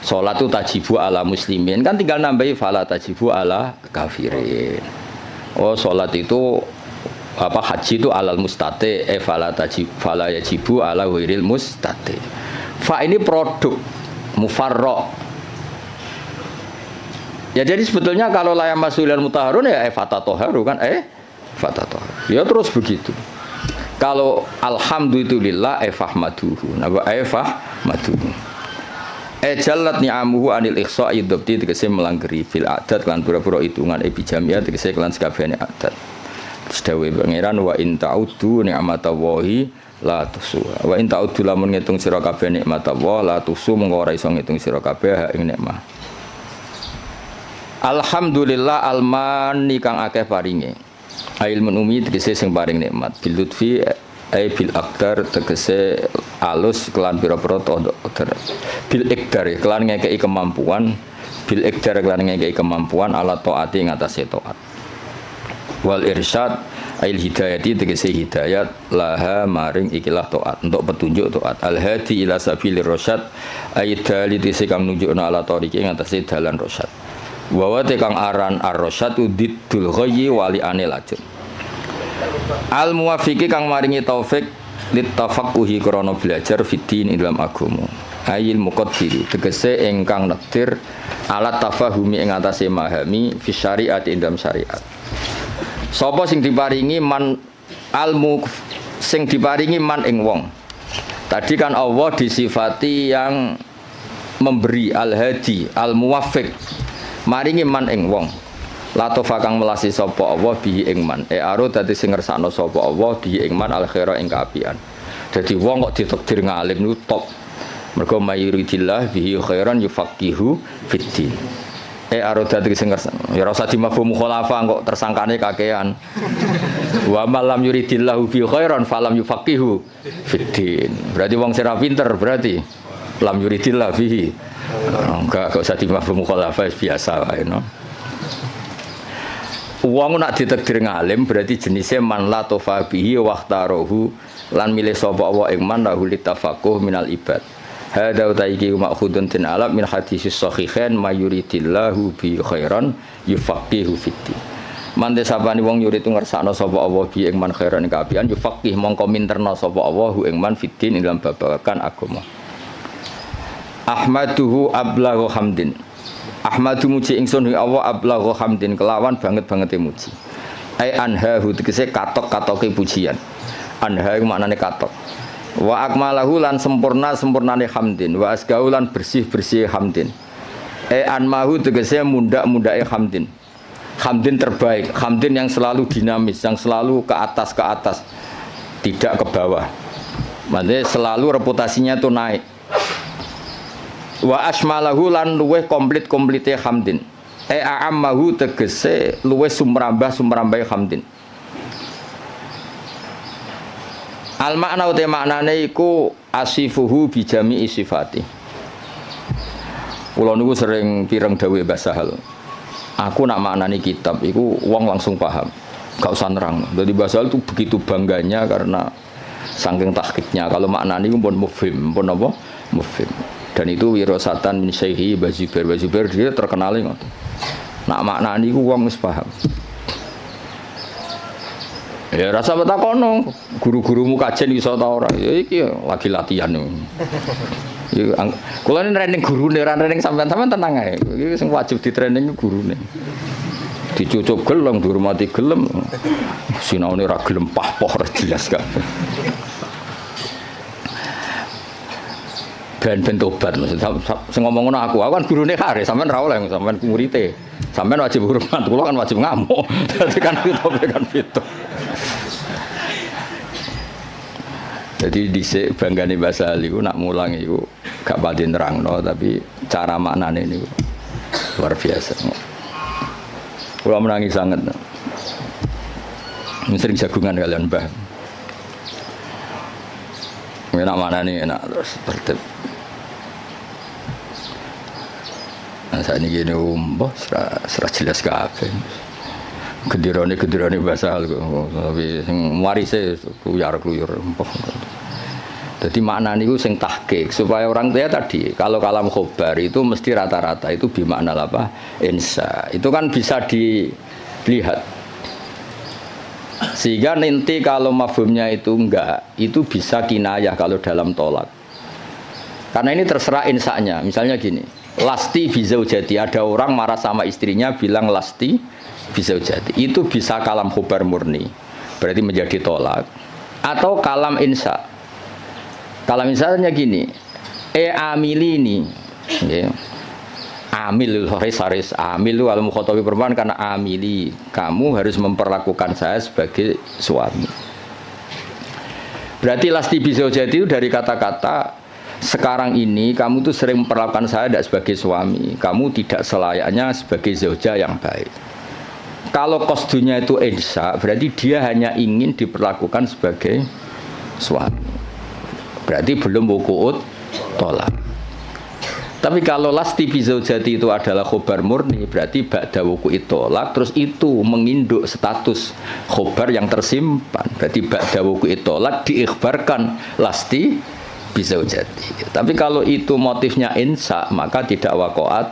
salat itu tajibu ala muslimin, kan tinggal nambahi fala tajibu ala kafirin. Oh, salat itu apa, haji itu alal mustati, fala tajibu fala yajibu ala ghairil mustati. Fa ini produk mufarra. Ya jadi sebetulnya kalau la yamasul mutahharun ya fatatoharu kan fatatoharu. Ya terus begitu. Kalau alhamdulillah fahmaduhu, napa fahmaduhu. Jalat ni'amuhu anil ikhsa'i dzabti tegese melanggeri fil adat lan pura-pura hitungan bijamiah tegese kelan sakabehane adat. Sedawe pangeran wa in ta'uddu ni'matallahi la tuhsuha. Wa in ta'uddu lamun ngitung sira kabeh nikmatallahi la tuhsu mengko ora iso ngitung sira kabeh ing nikmat. Alhamdulillah almani kang akeh paringe. Ilmun umi tegese sing paring nikmat bil lutfi ai bil aqdar tegese alus kelan pira-pira qadar bil iqdar kelan ngekeki kemampuan bil iqdar kelan ngekeki kemampuan ala taati ngatasé taat wal irsyad ail hidayati tegese hidayat laha maring ikilah taat untuk petunjuk taat al hadi ila sabilir rasyad ai dalil kang nunjukna ala tariqi ngatasé dalan rasyad wa kang aran ar-rasyadu diddul ghayyi wali anil ajr al muwafiqi kang maringi taufik lit tafaqquhi krana belajar fiddin ing dalam agama ayil muqaddiri tegese ingkang nektir alat tafahumi ing atase mahami fi syariat ing dalam syariat. Sapa sing diparingi man almu sing diparingi man ing wong. Tadi kan Allah disifati yang memberi al-hadi al-muwaffiq maringi man ing wong. Latofa kang melasi sapa Allah bihi ing man. Aro dadi sing ngersakno sapa Allah bihi ing man al-khaira ing kaapian. Dadi wong kok ditakdir ngalim niku top. Mergo mayuridillah bihi khairan yufaqihu fiddin. Arodat sing ngersakno. Ya ora usah dimafhum mukhalafa kok tersangkane kakean. Wa malam yuridillahu bi khairan falam yufaqihu fiddin. Berarti wong sing pinter berarti lam yuridillah fihi. Enggak usah dimafhum mukhalafa biasa wae no. Wong nak ditakdir ngalim berarti jenisnya man la tofa bihi waqtarohu lan milih sapa Allah ing man lahu litafaqquh minal ibad. Hada utaiki ma'khudun tin alam min hadisis sahihain mayuridillahu bi khairan yufaqihu fiddin. Mante sapane wong yurid ngersakno sapa Allah bi ing man khairan kabian yufaqih mongko minterno sapa Allah ing man fiddin ing dalam babagan agama. Ahmaduhu ablaghu hamdin. Ahmadu muji ingsun ing Allah ablaghu hamdin kelawan banget-bangete muji. Ai anhahu tegese katok-katoke pujian. Anha iku maknane katok. Wa akmalahu lan sempurnane hamdin wa asgaulan bersih hamdin. Anmahu tegese mundak-mundake hamdin. Hamdin terbaik, hamdin yang selalu dinamis, yang selalu ke atas, tidak ke bawah. Maksudnya selalu reputasinya itu naik. Wa asmalahu lan luweh komplite hamdin. A'ammahu tegese luweh sumrambah hamdin. Al makna uta maknane iku asifuhu bi jami'i sifati. Kula niku sering pireng dawuh Mbah Sahal. Aku nak maknani kitab iku wong langsung paham. Gak usah nerang. Jadi Mbah Sahal itu begitu bangganya karena saking tahqiqnya. Kalau maknani iku pun mufhim, pun apa? Mufhim. Dan itu wirasatan min syaihi Mbah Zubair dia terkenal ngoten. Nak maknani iku wong wis paham. Ya rasa betakono, guru-gurumu kajen iso ta ora? Ya iki lagi latihan. Ya kula ini training gurune, ora training sampean-sampean tenang ae. Iki sing wajib di training gurune. Dicucuk gelem, dihormati gelem. Sinaune ora gelem pahpoh ora jelas kabeh. Ben tobat sing ngomong ngono aku kan gurune kare sampean ra oleh sampean murite. Sampean wajib hormat, kula kan wajib ngamuk. Dadi kan itu. Jadi dhisik banggane Mbah Sahal iku nak mulang iku gak pati nerangno tapi cara maknane niku luar biasa. Kula menangis sangat. Sering jagungan kalian Mbah. Enak maknane enak terus tertib. Nah saat ini gini mbah serah jelas kabeh. Kedirane Mbah Sahal tapi sing warise kluyur mbah. Jadi makna niku sing tahqiq supaya orang tua tadi kalau kalam khobar itu mesti rata-rata itu bermakna apa? Insa. Itu kan bisa dilihat. Sehingga nanti kalau mafhumnya itu enggak, itu bisa kinayah kalau dalam tolak. Karena ini terserah insanya. Misalnya gini, lasti bizaujati, ada orang marah sama istrinya bilang lasti bizaujati. Itu bisa kalam khobar murni. Berarti menjadi tolak. Atau kalam insa. Kalam insanya gini, amilini. Ya. Amil haris amil al mukhatabi perempuan karena amili kamu harus memperlakukan saya sebagai suami. Berarti lasti bizaujati itu dari kata-kata sekarang ini kamu tuh sering memperlakukan saya tidak sebagai suami, kamu tidak selayaknya sebagai zauja yang baik. Kalau qasdunya itu insa, berarti dia hanya ingin diperlakukan sebagai suami. Berarti belum wuqu'ut tolak. Tapi kalau lasti bizaujati itu adalah khobar murni, berarti ba'da wuqu'ut tolak, terus itu menginduk status khobar yang tersimpan. Berarti ba'da wuqu'ut tolak diikhbarkan lasti bizaujati. Tapi kalau itu motifnya insa, maka tidak waqa'at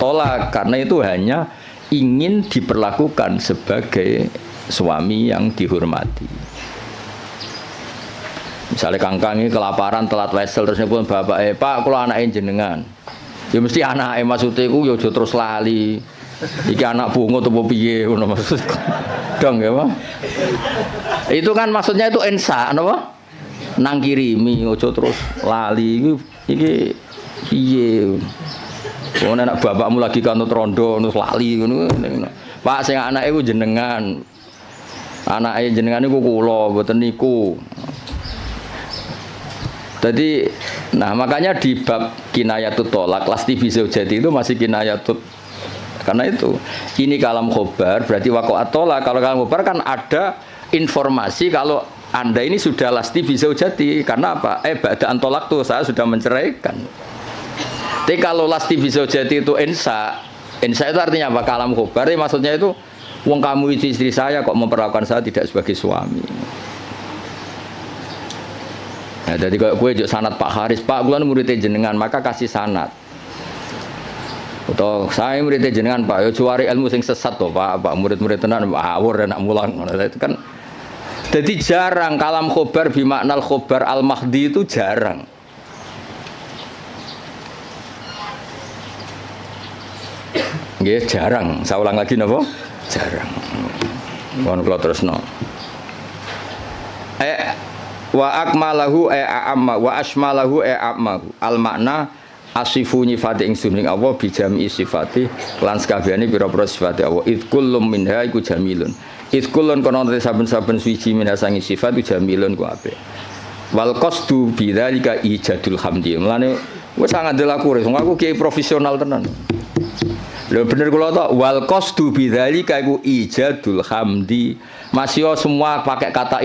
tolak, karena itu hanya ingin diperlakukan sebagai suami yang dihormati. Misalnya kangkang ini kelaparan telat wesel terus nyebut bapak pak kalau anaknya jenengan ya mesti anaknya maksudnya aku ya terus lali iki anak bungo atau piye maksud dong ya pak itu kan maksudnya itu ensa apa nang kirimi ojo terus lali iki piye anak bapakmu lagi kanut rondo terus lali pak sing anaknya aku jenengan anaknya jenengan itu kula mboten niku. Jadi, nah makanya di bab kinayatut tolak, lasti bizaujati itu masih kinayatut Karena itu ini kalam khobar berarti waqa'at tolak. Kalau kalam khobar kan ada informasi kalau Anda ini sudah lasti bizaujati. Karena apa? Ba'da'an tolak tuh saya sudah menceraikan. Tapi kalau lasti bizaujati itu insa itu artinya apa? Kalam khobar maksudnya itu wong kamu itu istri saya kok memperlakukan saya tidak sebagai suami. Nah, jadi kalau gue juk sanad Pak Haris, Pak gue muridnya jenengan, maka kasih sanad. Atau saya muridnya jenengan Pak, yo cuari ilmu sing sesat toh Pak, murid-murid tenan awur dan nak mulang. Itu kan, jadi jarang kalam khobar bimaknal khobar al mahdi itu jarang. Nggih jarang. Saya ulang lagi napa? Jarang. Mohon kula terusno. Wa akmalahu a'amma wa asmalahu a'ammahu al makna asifu nyifati ingsun ing Allah bi jami'i sifati lan sakabehane pira-pira sifate Allah id kullum minha iku jamilun id kullun kono saben-saben suci minasangi sifat iku jamilun ku apik wal qasdu bidzalika ijadul hamdi mulane wis sangat delaku aku kiai profesional tenan lho bener kula tok wal qasdu bidzalika iku ijadul hamdi masih semua pakai kata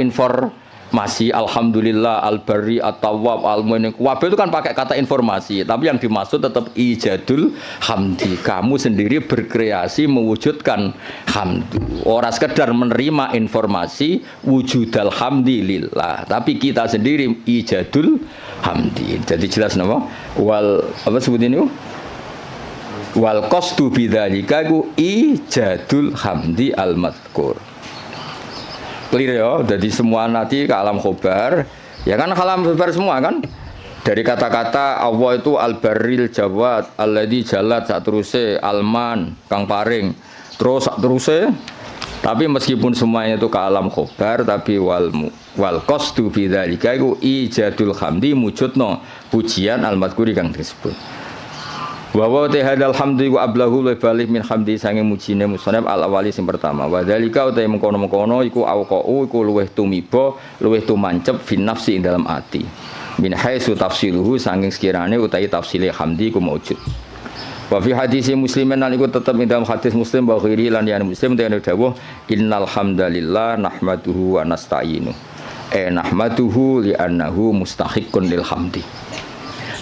masih alhamdulillah al-barri at-tawwab al-mu'min kabeh itu kan pakai kata informasi tapi yang dimaksud tetap ijadul hamdi kamu sendiri berkreasi mewujudkan hamdu ora sekedar menerima informasi wujudal hamdi lillah tapi kita sendiri ijadul hamdi jadi jelas napa wal apa sebut ini wal qasdu bidzalika ijadul hamdi al-madhkur clear ya, jadi semua nanti ke alam khobar ya kan alam khobar semua kan dari kata-kata Allah itu al-barril jawad alladzi jalat sak teruse alman kang paring terus sak teruse tapi meskipun semuanya itu ke alam khobar tapi wal qasdu bidzalika iku ijadul hamdi mujudno pujian al-madhkuri kang disebut wa wa tahadal hamdi wa ablahu lebih min hamdi sange mujine musannaf al awali sing pertama wa dzalika uta mengkono-mengkono iku auqau iku luweh tumiba luweh tumancep fin nafsi ing dalam ati min haitsu tafsiluhu saking sekirane utahi tafsile hamdi iku maujud wa fi hadis muslimin lan iku tetep ing dalam hadis muslim wa ghairi lan ya muslim tene dawuh innal hamdalillah nahmaduhu wa nasta'inu nahmaduhu li annahu mustahiqqun lil hamdi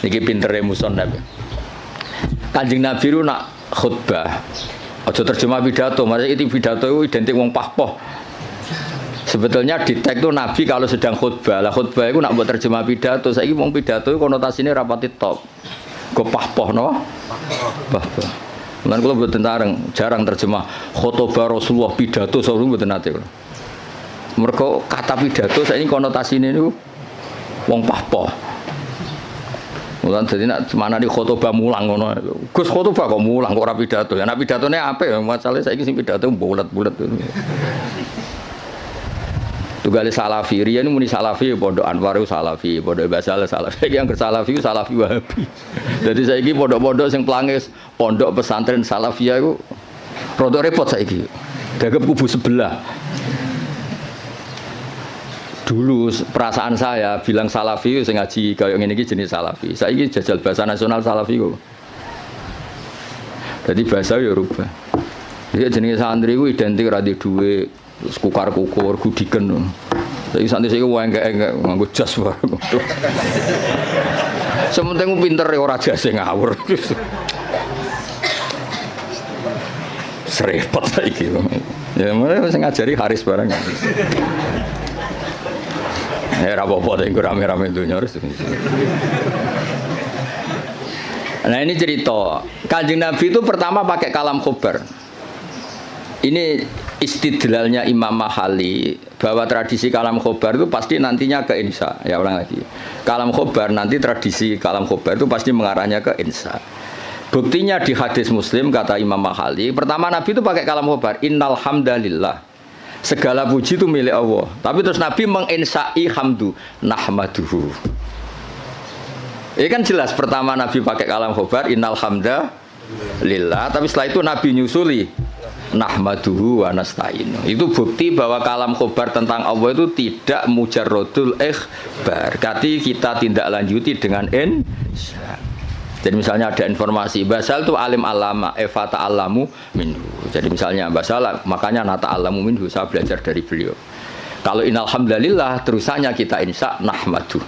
niki pintere musannaf Kanjeng Nabi itu nak khutbah aja terjemah pidato, maksudnya itu pidato itu identik wong pahpoh. Sebetulnya di teks itu Nabi kalau sedang khutbah, lah khutbah itu nak buat terjemah pidato, saiki wong pidato itu konotasinya rapati top. Go pahpoh no? Pahpoh. Lan kula mboten jarang terjemah khutbah Rasulullah pidato sauru mboten nate. Mergo kata pidato saiki konotasinya niku wong pahpoh. Mulan jadi nak mana di khotbah mulang ngono. Gus khotbah kok mulang kok ora pidato. Ya nek pidatone apik ya masalahe saiki sing pidato bulet-bulet. Tugale salafi riyen muni salafi pondok Anwar salafi, pondok Basal salafi. Yang salafi salafi Wahabi. Jadi saiki pondok-pondok sing pelangis pondok pesantren salafiyah iku rada repot saiki. Dagep kubu sebelah. Dulu perasaan saya bilang salafi sing ngaji kaya ngene iki jenis salafi. Saiki jajal bahasa nasional salafi kok. Jadi bahasa ya rubah. Jadi jenenge santri ku identik ra di dhuwit, kukar-kukur, gudiken. Saiki santri saiki engke-engke nganggo jas wae. Sementing pinter ora jase ngawur. Serepot saiki. Ya mulai sing ngajari Haris barang. Ora apa-apa teh rame-rame dunya harus. Nah ini cerita Kanjeng Nabi itu pertama pakai kalam khobar. Ini istidlalnya Imam Mahali bahwa tradisi kalam khobar itu pasti nantinya ke insya. Ya ulang lagi. Kalam khobar nanti tradisi kalam khobar itu pasti mengarahnya ke insya. Buktinya di hadis Muslim kata Imam Mahali, pertama Nabi itu pakai kalam khobar. Innal hamdalillah. Segala puji itu milik Allah. Tapi terus Nabi menginsai hamdu nahmaduhu. Ini kan jelas pertama Nabi pakai kalam khobar innal hamda lillah. Tapi setelah itu Nabi nyusuli nahmaduhu wa nasta'inu. Itu bukti bahwa kalam khobar tentang Allah itu tidak mujarrodul ikhbar. Berarti kita tindak lanjuti dengan insya. Jadi misalnya ada informasi Basal itu alim alama fata alamu minhu. Jadi misalnya Basal makanya nata alamu minhu, saya belajar dari beliau. Kalau innalhamdulillah terusannya kita insya nahmadu.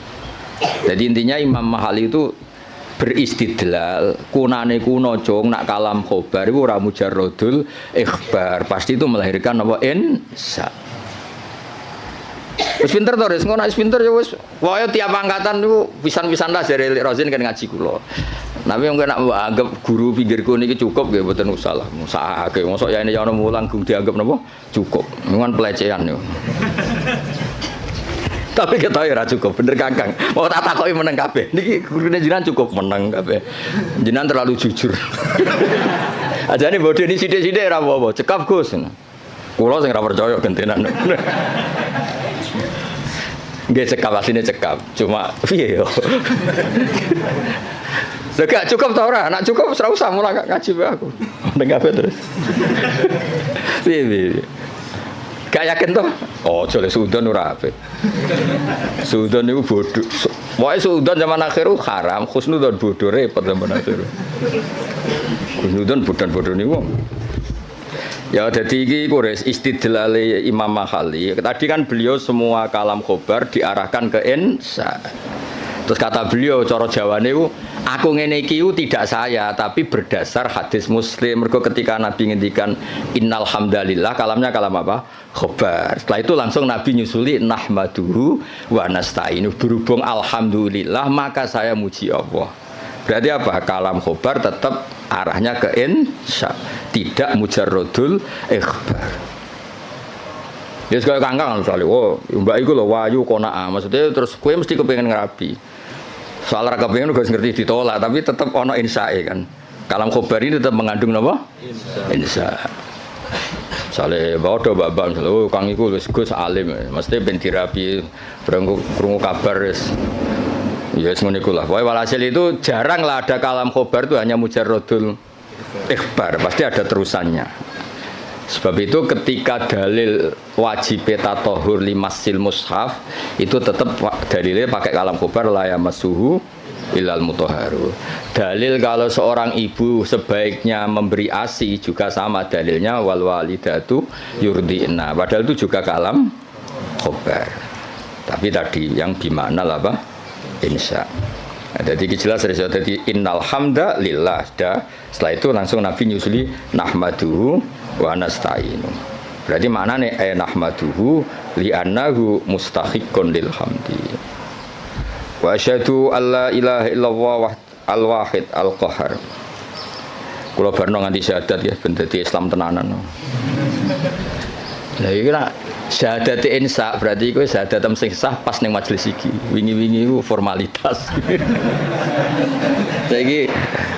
Jadi intinya Imam Mahali itu beristidlal kunane kuno cung nak kalam khobar itu ora mujarrodul ikhbar, pasti itu melahirkan apa insya. Wis pinter to, wis ngono wis pinter ya wis. Pokoke tiap angkatan niku pisan-pisan lah jare Rozin kan ngaji kula. Tapi wong nek anggap guru pinggirku niki cukup nggih mboten usah lah. Musake mosok ya ini ya ono mulang gung dianggap napa? Cukup. Ngan pelecehan niku. Tapi ketahui ora cukup, bener Kakang. Mau tak takoki meneng kabeh. Niki gurune jenengan cukup meneng kabeh. Jenengan terlalu jujur. Ajane bodoni sithik-sithik ora apa-apa, cekap Gus. Kula sing ora percaya gentenan. Nggih cekap asline cekap, cuma piye yo. Gak cukup ta ora? Nek cukup ora usah mulang ngaji wae aku. Meneng kabeh terus. Piye. Gak yakin toh? Oh, jole suudon ora apik. Suudon niku bodho. Pokoke suudon zaman akhir haram, khusnudon bodho repot zaman akhir. Khusnudon bodho niku. Ya dadi iki kures istidlale Imam Mahali. Tadi kan beliau semua kalam khobar diarahkan ke insya. Terus kata beliau cara Jawane ku aku ngene iki tidak saya tapi berdasar hadis Muslim. Mergo ketika Nabi ngendikan innal hamdalillah kalamnya kalam apa? Khobar. Setelah itu langsung Nabi nyusuli nahmaduhu wa nasta'inu. Berhubung alhamdulillah maka saya muji Allah. Berarti apa? Kalam khobar tetap arahnya ke insya, tidak mujarrodul ikhbar. Ya sekali kangkang misalnya, oh mbak iku lho wayu kona'ah, maksudnya terus kue mesti kepengen ngerabi. Soal raka pengen juga ngerti ditolak, tapi tetap ono insya'i kan. Kalam khobar ini tetap mengandung apa? Insya. Misalnya bawa do babak, misalnya oh kang iku Gus alim, mesti ben dirabi, krungu kabar ya semuanya ikulah. Pokoknya walhasil itu jarang lah ada kalam khobar itu hanya mujarrodul ikhbar, pasti ada terusannya. Sebab itu ketika dalil wajib tatohur limasil mushaf itu tetap dalilnya pakai kalam khobar la yamassuhu illal mutahharu. Dalil kalau seorang ibu sebaiknya memberi ASI juga sama dalilnya wal walidatu yurdi'na. Padahal itu juga kalam khobar. Tapi tadi yang bimana lah apa? Insya. Jadi jelas jadi innal hamda lillah. Setelah itu langsung Nabi nyusuli nahmaduhu wa nasta'inu. Berarti maknanya nahmaduhu li'annahu mustahiqqun lil hamdi. Wa asyhadu alla ilaha illallah al-wahid al-qahhar. Kula barno nganti syahadat ya ben dadi Islam tenanan. Lah iki nak syahadat insya berarti kowe syahadat sing sah pas ning majelis iki. Wingi-wingi ku formalitas. Saiki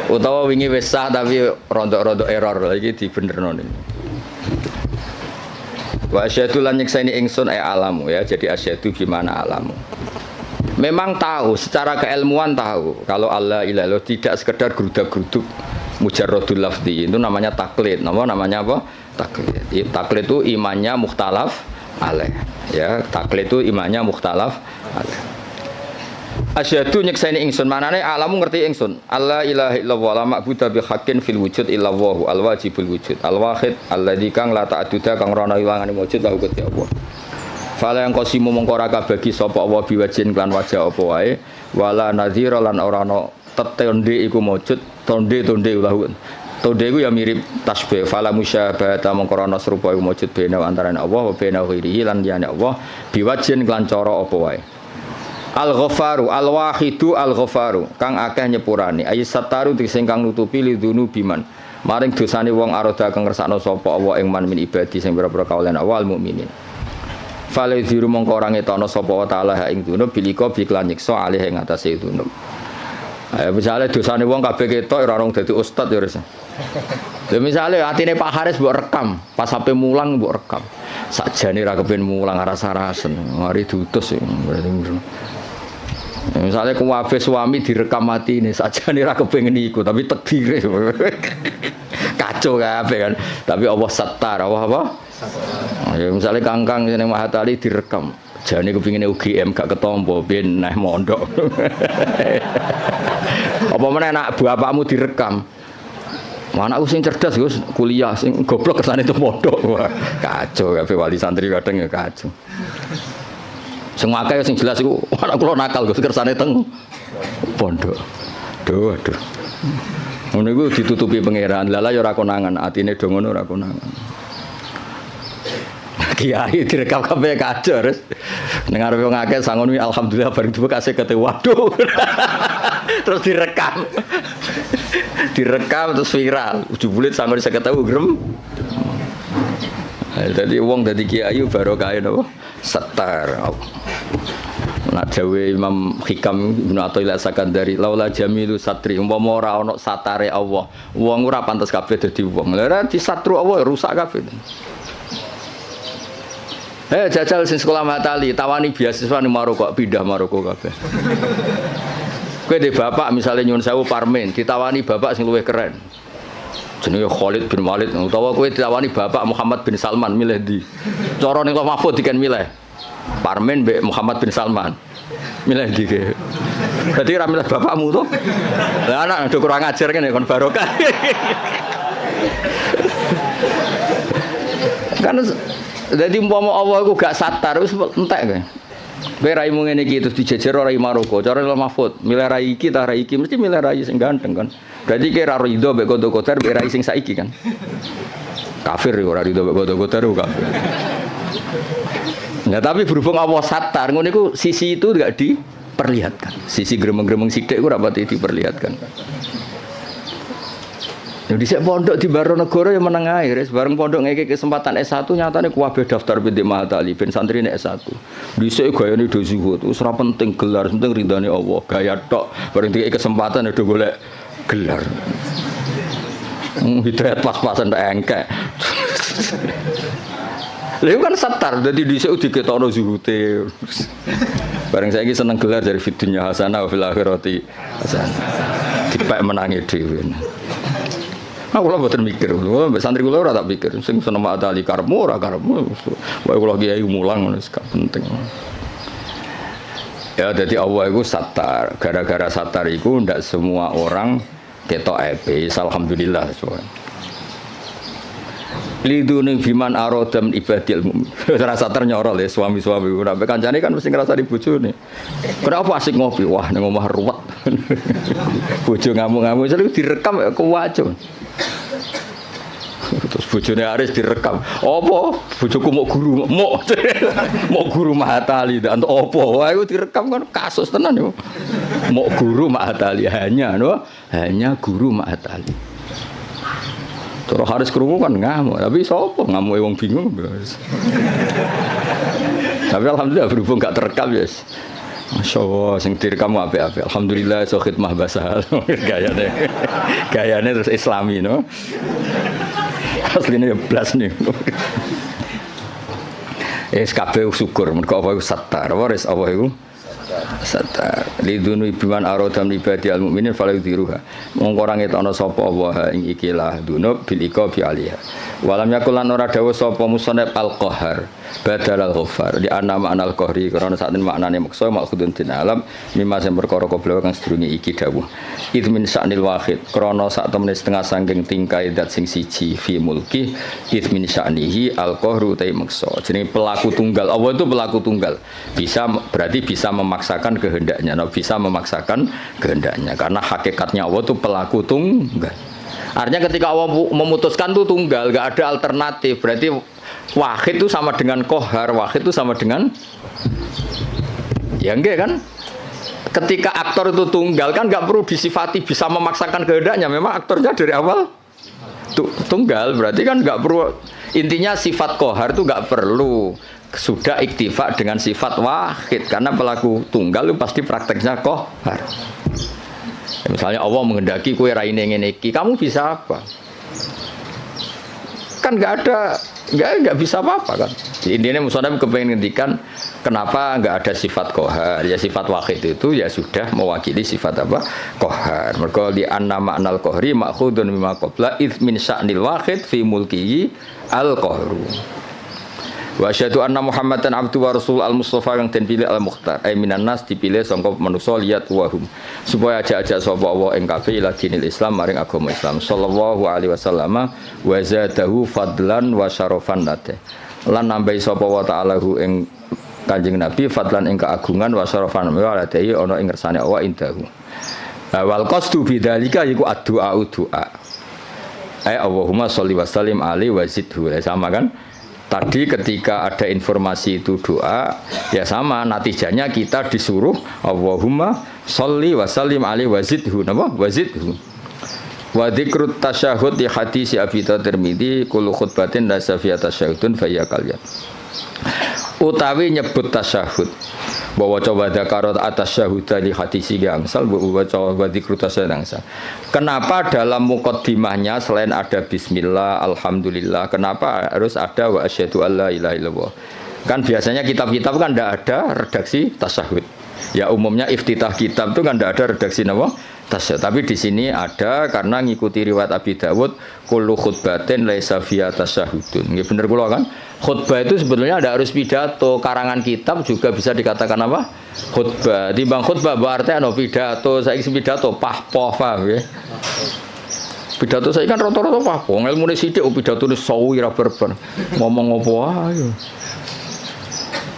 utawa wingi wis sah tapi rontok-rontok error lagi dibenerno niku. Wa asyhadu lan nyekseni ingsun alamu ya. Jadi asyhadu gimana alamu. Memang tahu secara keilmuan tahu kalau Allah ilaha tidak sekedar grudak-gruduk mujarrodul lafzi itu namanya taklid. Namanya apa? Taklid. Taklid itu imannya mukhtalaf alaih. Ya, taklid itu imannya mukhtalaf alaih. Asyhadu nyekseni ingsun manane alamu ngerti ingsun. Allah ilaha illallah la ma'budu bi haqqin fil wujud illallah al wajibul wujud al wahid alladzi kang la ta'adduda kang ora ana ilangane wujud lahu Gusti Allah. Fala yang qasimu mongko ora kabagi sapa Allah biwajin lan wajah apa wae wala nadhira lan ora ana tetonde iku wujud tonde lahu. Tonde iku ya mirip tasbih fala musyabahata mongko ana serupa iku wujud bena antarané Allah wa bena ghairihi lan liyane Allah biwajin lan cara apa wae. Al-Ghafaru al-Wahidu al-Ghafaru kang akeh nyepurane ayat sataru sing kang nutupi lidunu biman maring dosane wong aroda kang ngersakno sapa Allah ing man min ibadi sing pira-pira kaulan awal mukminin. Fale diru mongko ora ngetono sapa taala ing dunub bilika biklan nyiksa alih ing atase dunub. Misale dosane wong kabeh ketok ora orang dadi ustad ya wis. Lha misale atine Pak Haris mbok rekam, pas sampe mulang mbok rekam. Sakjane ra kepen mulang rasa-rasen, mari diutus berarti. Misalnya kuwabe suami direkam mati ini saja nih ra kepengen iku tapi takdire kacau kabeh kan tapi Allah satar apa ya misalnya kangkang ning Mahatali direkam jane kepingine UGM gak ketompo ben neh mondok Apa meneh anak bapakmu direkam. Anakku sing cerdas Gus, kuliah sing goblok kersane itu pondok. Wah, kacau kabeh wali santri kadang ya kacau. Sing akeh sing jelas iku anak kula nakal Gus kersane teng pondok. Aduh. Ngono iku ditutupi pangeran. Lala ya ora konangan, atine do ngono ora konangan. Kiai direkam kabeh kacau terus. Ning arepe wong akeh sangon wi alhamdulillah bareng dibuka kasih kete waduh. Terus direkam. Direkam terus viral. Jebule sangon 50.000 grem. Dadi wong dadi kiai barokah napa? Setar. Nah dawe Imam Hikam Ibnu Athaillah Sakandari laula jamilu satri umpama ora ana satare Allah wong ora pantes kabeh dadi wong lha ora disatru Allah rusak kabeh. Jajal sing sekolah Matali tawani beasiswa ning Maroko pindah Maroko kabeh. Kowe de bapak misale nyuwun sewu parmen ditawani bapak sing luwih keren. Jenenge Khalid bin Walid utawa kowe ditawani bapak Muhammad bin Salman milih ndi? Cara ning Lauh Mahfuz diken milih. Parmen mbek Muhammad bin Salman. Milih ndi ke? Berarti ra milih bapakmu to? Lah anak do kurang ajar kene kon barokah. Kan dadi umpama Allah iku gak satar wis entek kowe. Kowe raimu ngene iki terus dijejer rai Maroko, cara Lauh Mahfuz, milih rai iki ta rai iki mesti milih rai sing ganteng kan. Berarti kira rido mbek kodo-kodo mbek rai sing saiki kan. Kafir ora rido mbek kodo-kodo kafir. Nah tapi berhubung Allah satar, ngono iku sisi itu enggak diperlihatkan. Sisi gremeng-gremeng sithik ku ora pati diperlihatkan. Yang dhisik pondok di Baronegoro ya meneng ae, res bareng pondok ngeke kesempatan S1 nyatane kuwabe daftar binti Mahatali ben santrine S1. Dhisik gayane do zuhud, wis ora penting gelar, penting ridane Allah. Gaya tok, bareng dikek kesempatan do golek gelar. Hidayat pas-pasan tak engkek. Lha kan satar dadi dhisik diketokno zuhute. Bareng saiki seneng gelar dari fidunya hasanah wa fil akhirati hasanah. Dipek menangi dhewe. Aku lho mboten mikir, mbek santri kula ora tak pikir, sing seneng atali karepmu ora karepmu. Wae kula kiai mulang ngono gak penting. Ya dadi Allah iku satar, gara-gara satar iku ndak semua orang ketok ape, alhamdulillah soalnya. Lidune biman arodam ibadil mukmin. Rasa ternyorol ya suami-suami ora mek kancane kan mesti ngrasa di bojone. Kenapa asik ngopi? Wah ning omah ruwet. Bojo ngamuk-ngamuk terus direkam ya kuwaco. Terus bojone Aris direkam. Apa? Bojoku mok guru, mok guru Mahatali ndak opo. Wah iku direkam kan kasus tenan yo. Mok guru Mahatali hanya guru Mahatali. Terus harus krungu kan ngamuk, tapi sapa ngamuke wong bingung. Tapi alhamdulillah berhubung gak terekam ya. Yes. Masyaallah sing direkam apik-apik. Alhamdulillah iso khidmah basah. Gayane terus islami no. Asline ya blas nih. Kabeh syukur mergo apa iku satar. Waris apa iku? Satar lidunu biman arodam ibadi al mukminin fala yudhiruha mongko ora ngetokno sapa wa ing ikilah dunub bil iqabi alaiha walam yakulan ora dawuh sapa musannaf al qahar badal al ghaffar di anna ma'nal qahri karena saat ini maknane maksa maksudun din alam mimma sing perkara koblo kang sedurunge iki dawuh id min sa'nil wahid krana sak temene setengah saking tingkai dat sing siji fi mulki id min sa'nihi al qahru ta maksa jenenge pelaku tunggal Allah itu pelaku tunggal bisa berarti bisa memaksakan kehendaknya, bisa memaksakan kehendaknya karena hakikatnya Allah itu pelaku tunggal. Artinya ketika Allah memutuskan itu tunggal, gak ada alternatif. Berarti wahid itu sama dengan kohar, wahid itu sama dengan ya enggak kan? Ketika aktor itu tunggal kan gak perlu disifati bisa memaksakan kehendaknya. Memang aktornya dari awal tunggal, berarti kan gak perlu. Intinya sifat kohar itu gak perlu. Sudah iktifa dengan sifat wahid karena pelaku tunggal itu pasti prakteknya kohar. Misalnya Allah menghendaki kue raine ngene iki, kamu bisa apa? Kan nggak bisa apa-apa kan. Intinya musonab kepengen ngendikan kenapa nggak ada sifat kohar? Ya sifat wahid itu ya sudah mewakili sifat apa? Kohar. Mergo di anna ma'nal kohri ma'khudun mimma qabla id min sya'nil wahid fi mulkihi al kohru. Wa asyhadu anna Muhammadan abdu wa rasul al-mustafa kang den pilih al-mukhtar. Ai minan nas dipilih sangka manusa liyat wahum. Supaya ajak-ajak sapa Allah ing kabeh ila dinil Islam maring agama Islam. Sallallahu alaihi wasallam wa zadahu fadlan wa syarafan nate. Lan nambahi sapa wa ta'ala hu ing Kanjeng Nabi fadlan ing keagungan wa syarafan wa ladai ana ing ngersane Allah indahu. Wal qasdu bidzalika iku addu'a doa. Allahumma sholli wa sallim alaihi wa zidhu. Sama kan? Tadi ketika ada informasi itu doa, ya sama natijanya kita disuruh Allahumma sholli wa sallim alaihi wa zidhu. Napa? Wa zidhu. Wa dzikrut tasyahhud di hadis Abi Tirmidzi kullu khutbatin la safiyat tasyahhudun fa ya kalyan. Utawi nyebut tasyahud bahwa coba dakarat atas syahudah di hadis gangsal bahwa coba dzikrut tasyahud gangsal. Kenapa dalam muqaddimahnya selain ada bismillah, alhamdulillah, kenapa harus ada wa asyhadu alla ilaha illallah? Kan biasanya kitab-kitab kan tidak ada redaksi tasyahud. Ya umumnya iftitah kitab itu kan tidak ada redaksi nama tasyahud. Tapi di sini ada karena ngikuti riwayat Abi Dawud kullu khutbatin laisa fiha tasyahudun. Nggih bener kula kan? Khutbah itu sebetulnya tidak harus pidato, karangan kitab juga bisa dikatakan apa? Khutbah. Timbang khutbah berarti ana pidato, saiki pidato pahpoh paham ya. Pidato saya kan rata-rata pahpoh, ilmune sithik pidato ne sawi ra berber. Ngomong apa ae.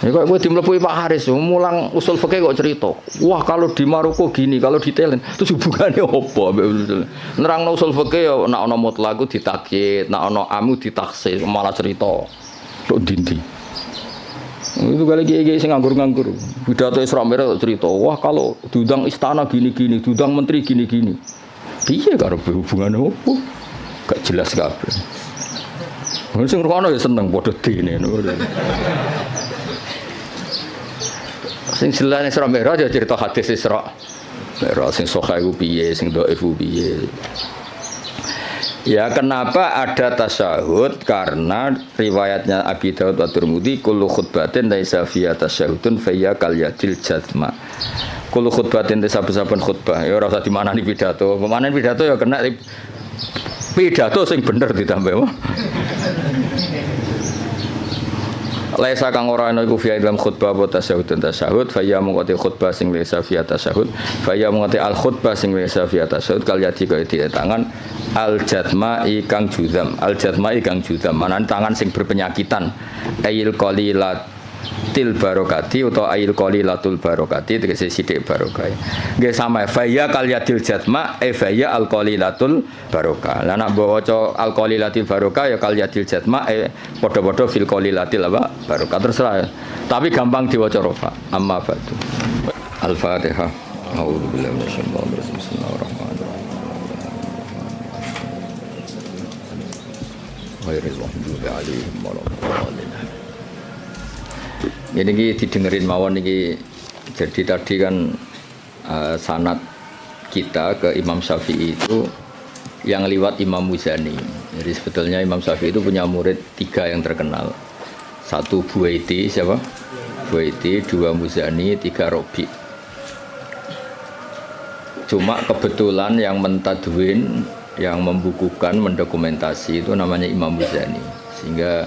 Ya kok gue dimlepuhi Pak Haris, mulang usul fikih kok cerita. Wah, kalau di Maroko gini, kalau di Thailand, terus hubungannya apa? Nerangno usul fikih ya nek ana mutlaq ditakyid, nek ana amu ditakhsis, malah cerita. Tok dindi. Itu kali kiai-kiai sing nganggur-nganggur. Pidato Isra Mi'raj cerita, wah kalau diundang istana gini-gini, diundang menteri gini-gini. Piye karo hubungannya apa? Gak jelas kabeh. Sing ngrungokno ya seneng padha dene. Sing jelas Isra Mi'raj ya cerita hadis Isra Mi'raj sing sahih ku piye, sing dhaif ku piye. Ya kenapa ada tasyahud? Karena riwayatnya Abi Dawud wa Tirmidzi kullu khutbatin laisa fiha tasyahudun fa hiya kal yadil jazma. Kullu khutbatin saben-saben khutbah ya ora usah dimanani pidato. Pemanen pidato ya kena pidato sing bener ditambah. Laisa kang ora ana iku fi dalam khutbah wa tasyahud fa ya mungkoti khutbah sing laisa fi tasyahud fa ya mungkoti al khutbah sing laisa fi tasyahud kal yati kaya di tangan al jadma'i kang juzam manan tangan sing berpenyakitan ayil qalilatil barokati utawa ayil qalilatul barokati tegese sithik barokah nggih sama fa ya kal yatil jadma fa ya al qalilatul barokah lan nek waca al qalilatil barokah ya kal yatil jadma padha-padha fil qalilatil apa barokah terserah tapi gampang diwaca rofa amma ba'du al-fatihah a'udzu billahi minasyaitonir rajim bismillahirrahmanirrahim ghairil maghdubi 'alaihim waladdallin. Ini didengerin mawon ini. Jadi tadi kan sanad kita ke Imam Syafi'i itu yang lewat Imam Muzani. Jadi sebetulnya Imam Syafi'i itu punya murid 3 yang terkenal. 1 Buaiti, siapa? Buaiti, 2 Muzani, 3 Robi. Cuma kebetulan yang mentadwin, yang membukukan, mendokumentasi itu namanya Imam Muzani. Sehingga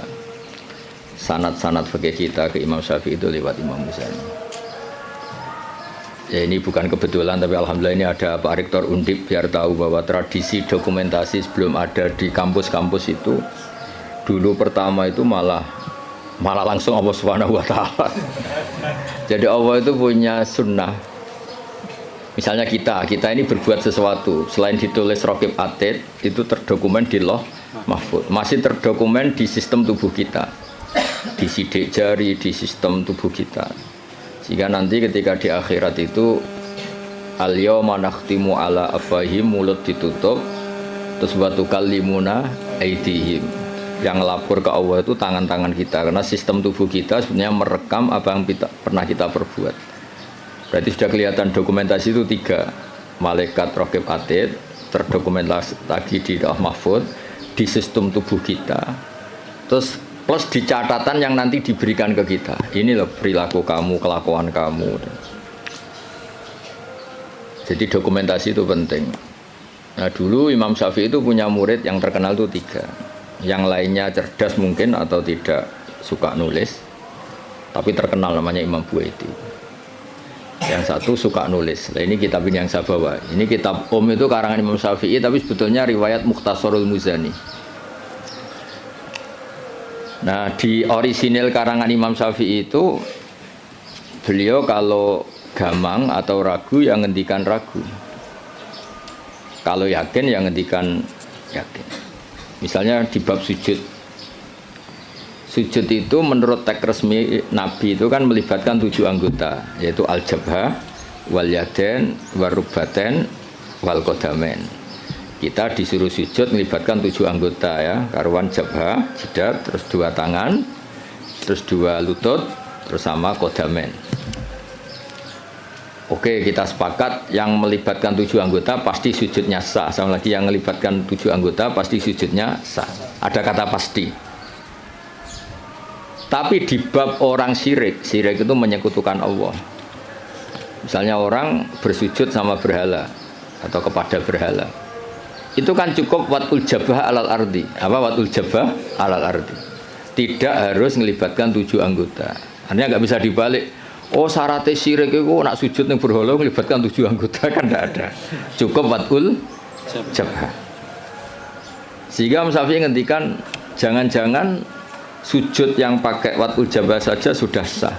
sanad-sanad fikih kita ke Imam Syafi'i itu lewat Imam Muzani. Ya ini bukan kebetulan tapi alhamdulillah ini ada Pak Rektor Undip biar tahu bahwa tradisi dokumentasi sebelum ada di kampus-kampus itu dulu pertama itu malah langsung Allah Subhanahu wa taala. Jadi Allah itu punya sunnah. Misalnya kita ini berbuat sesuatu selain ditulis Raqib Atid itu terdokumen di Lauh Mahfuz, masih terdokumen di sistem tubuh kita. Di sidik jari, di sistem tubuh kita. Sehingga nanti ketika di akhirat itu al-yawma nakhtimu ala afwahihim, mulut ditutup, terus wa tukallimuna aydihim. Yang lapor ke Allah itu tangan-tangan kita karena sistem tubuh kita sebenarnya merekam apa yang pernah kita perbuat. Berarti sudah kelihatan dokumentasi itu 3. Malaikat Raqib Atid terdokumentasi lagi di Lauh Mahfuz, di sistem tubuh kita. Terus plus di catatan yang nanti diberikan ke kita. Ini loh perilaku kamu, kelakuan kamu. Jadi dokumentasi itu penting. Nah dulu Imam Syafi'i itu punya murid yang terkenal itu 3. Yang lainnya cerdas mungkin atau tidak suka nulis, tapi terkenal namanya Imam Buaiti. Yang satu suka nulis. Nah, ini kitab ini yang saya bawa. Ini kitab itu karangan Imam Syafi'i, tapi sebetulnya riwayat Mukhtasarul Muzani. Nah, di orisinil karangan Imam Syafi'i itu beliau kalau gamang atau ragu yang ngendikan ragu. Kalau yakin yang ngendikan yakin. Misalnya di bab sujud. Sujud itu menurut teks resmi Nabi itu kan melibatkan 7 anggota, yaitu al-jabha, wal yaden, warubaten, wal qadamain. Kita disuruh sujud melibatkan 7 anggota ya, karuan jabha, jidat, terus 2 tangan, terus 2 lutut, terus sama qadamain. Oke, kita sepakat yang melibatkan 7 anggota pasti sujudnya sah. Sama lagi yang melibatkan 7 anggota pasti sujudnya sah. Ada kata pasti. Tapi di bab orang syirik itu menyekutukan Allah. Misalnya orang bersujud sama berhala atau kepada berhala. Itu kan cukup watul jabah alal ardi. Apa watul jabah alal ardi? Tidak harus melibatkan 7 anggota. Artinya nggak bisa dibalik. Oh syaratnya syirik itu nak sujud yang berhala melibatkan 7 anggota kan tidak ada. Cukup watul jabah. Sehingga Imam Syafi'i ngendikan jangan-jangan sujud yang pakai watul jabah saja sudah sah.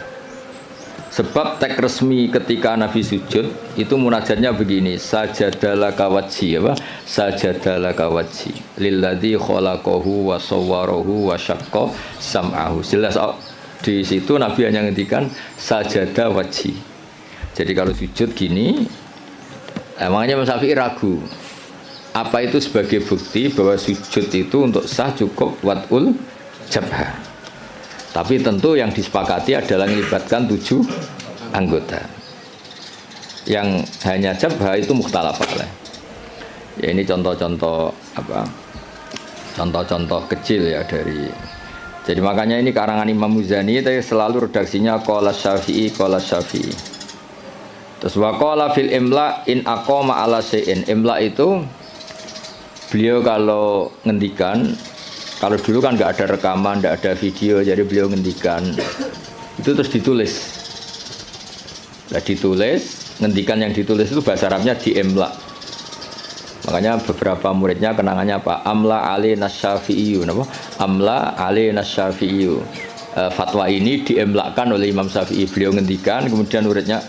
Sebab teks resmi ketika Nabi sujud itu munajatnya begini, sajadalaka wajhi apa? Sajadalaka wajhi lilladzi khalaqahu wa sawwarahu wa syaqqa sam'ahu. Jelas di situ Nabi hanya ngendikan sajada wajhi. Jadi kalau sujud gini, emangnya Imam Syafi'i ragu. Apa itu sebagai bukti bahwa sujud itu untuk sah cukup watul jabha. Tapi tentu yang disepakati adalah melibatkan 7 anggota. Yang hanya jabha itu mukhtalaf alaih. Ya ini contoh-contoh apa? Contoh-contoh kecil ya dari. Jadi makanya ini karangan Imam Muzani tapi selalu redaksinya qala Syafi'i qala Syafi'i. Terus wa qala fil imla in aqama ala syai'in. Imla itu beliau kalau ngendikan, kalau dulu kan nggak ada rekaman, nggak ada video, jadi beliau ngendikan itu terus ditulis. Nah ditulis, ngendikan yang ditulis itu bahasa Arabnya di imla. Makanya beberapa muridnya kenangannya apa? Amla ali nasyafi'iyu, apa? Amla ali nasyafi'iyu. Fatwa ini diemlakan oleh Imam Syafi'i. Beliau ngendikan, kemudian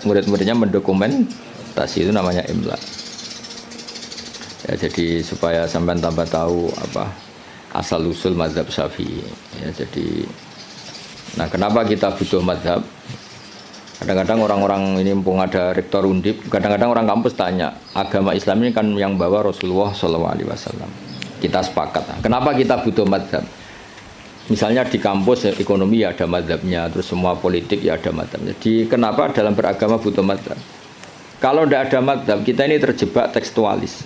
murid-muridnya mendokumentasi, itu namanya imla. Ya, jadi supaya sampai tambah tahu apa asal usul mazhab Syafi'i. Ya, jadi, nah kenapa kita butuh mazhab? Kadang-kadang orang-orang ini mumpung ada rektor Undip, kadang-kadang orang kampus tanya, agama Islam ini kan yang bawa Rasulullah SAW. Kita sepakat. Kenapa kita butuh mazhab? Misalnya di kampus ekonomi ya ada mazhabnya, terus semua politik ya ada mazhabnya. Jadi kenapa dalam beragama butuh mazhab? Kalau tidak ada mazhab, kita ini terjebak tekstualis.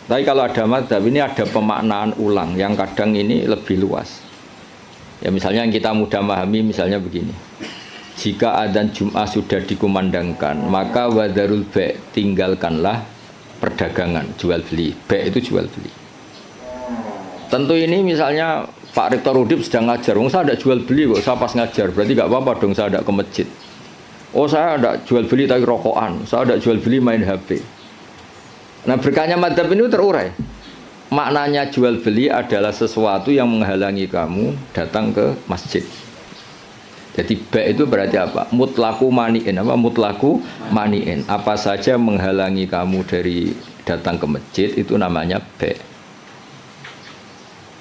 Tapi kalau ada mazhab, ini ada pemaknaan ulang yang kadang ini lebih luas. Ya misalnya yang kita mudah memahami, misalnya begini. Jika adzan Jum'ah sudah dikumandangkan, maka wadarul bai', tinggalkanlah perdagangan, jual beli. Bai' itu jual beli. Tentu ini misalnya Pak Rektor Udip sedang ngajar, saya tidak jual beli kok, saya pas ngajar, berarti nggak apa-apa dong saya tidak ke masjid. Oh saya tidak jual beli tapi rokokan, saya tidak jual beli main HP. Nah berkahnya madzhab ini terurai. Maknanya jual beli adalah sesuatu yang menghalangi kamu datang ke masjid. Jadi bai' itu berarti apa? Mutlaku mani'in. Apa mutlaku mani'in? Apa saja menghalangi kamu dari datang ke masjid itu namanya bai'.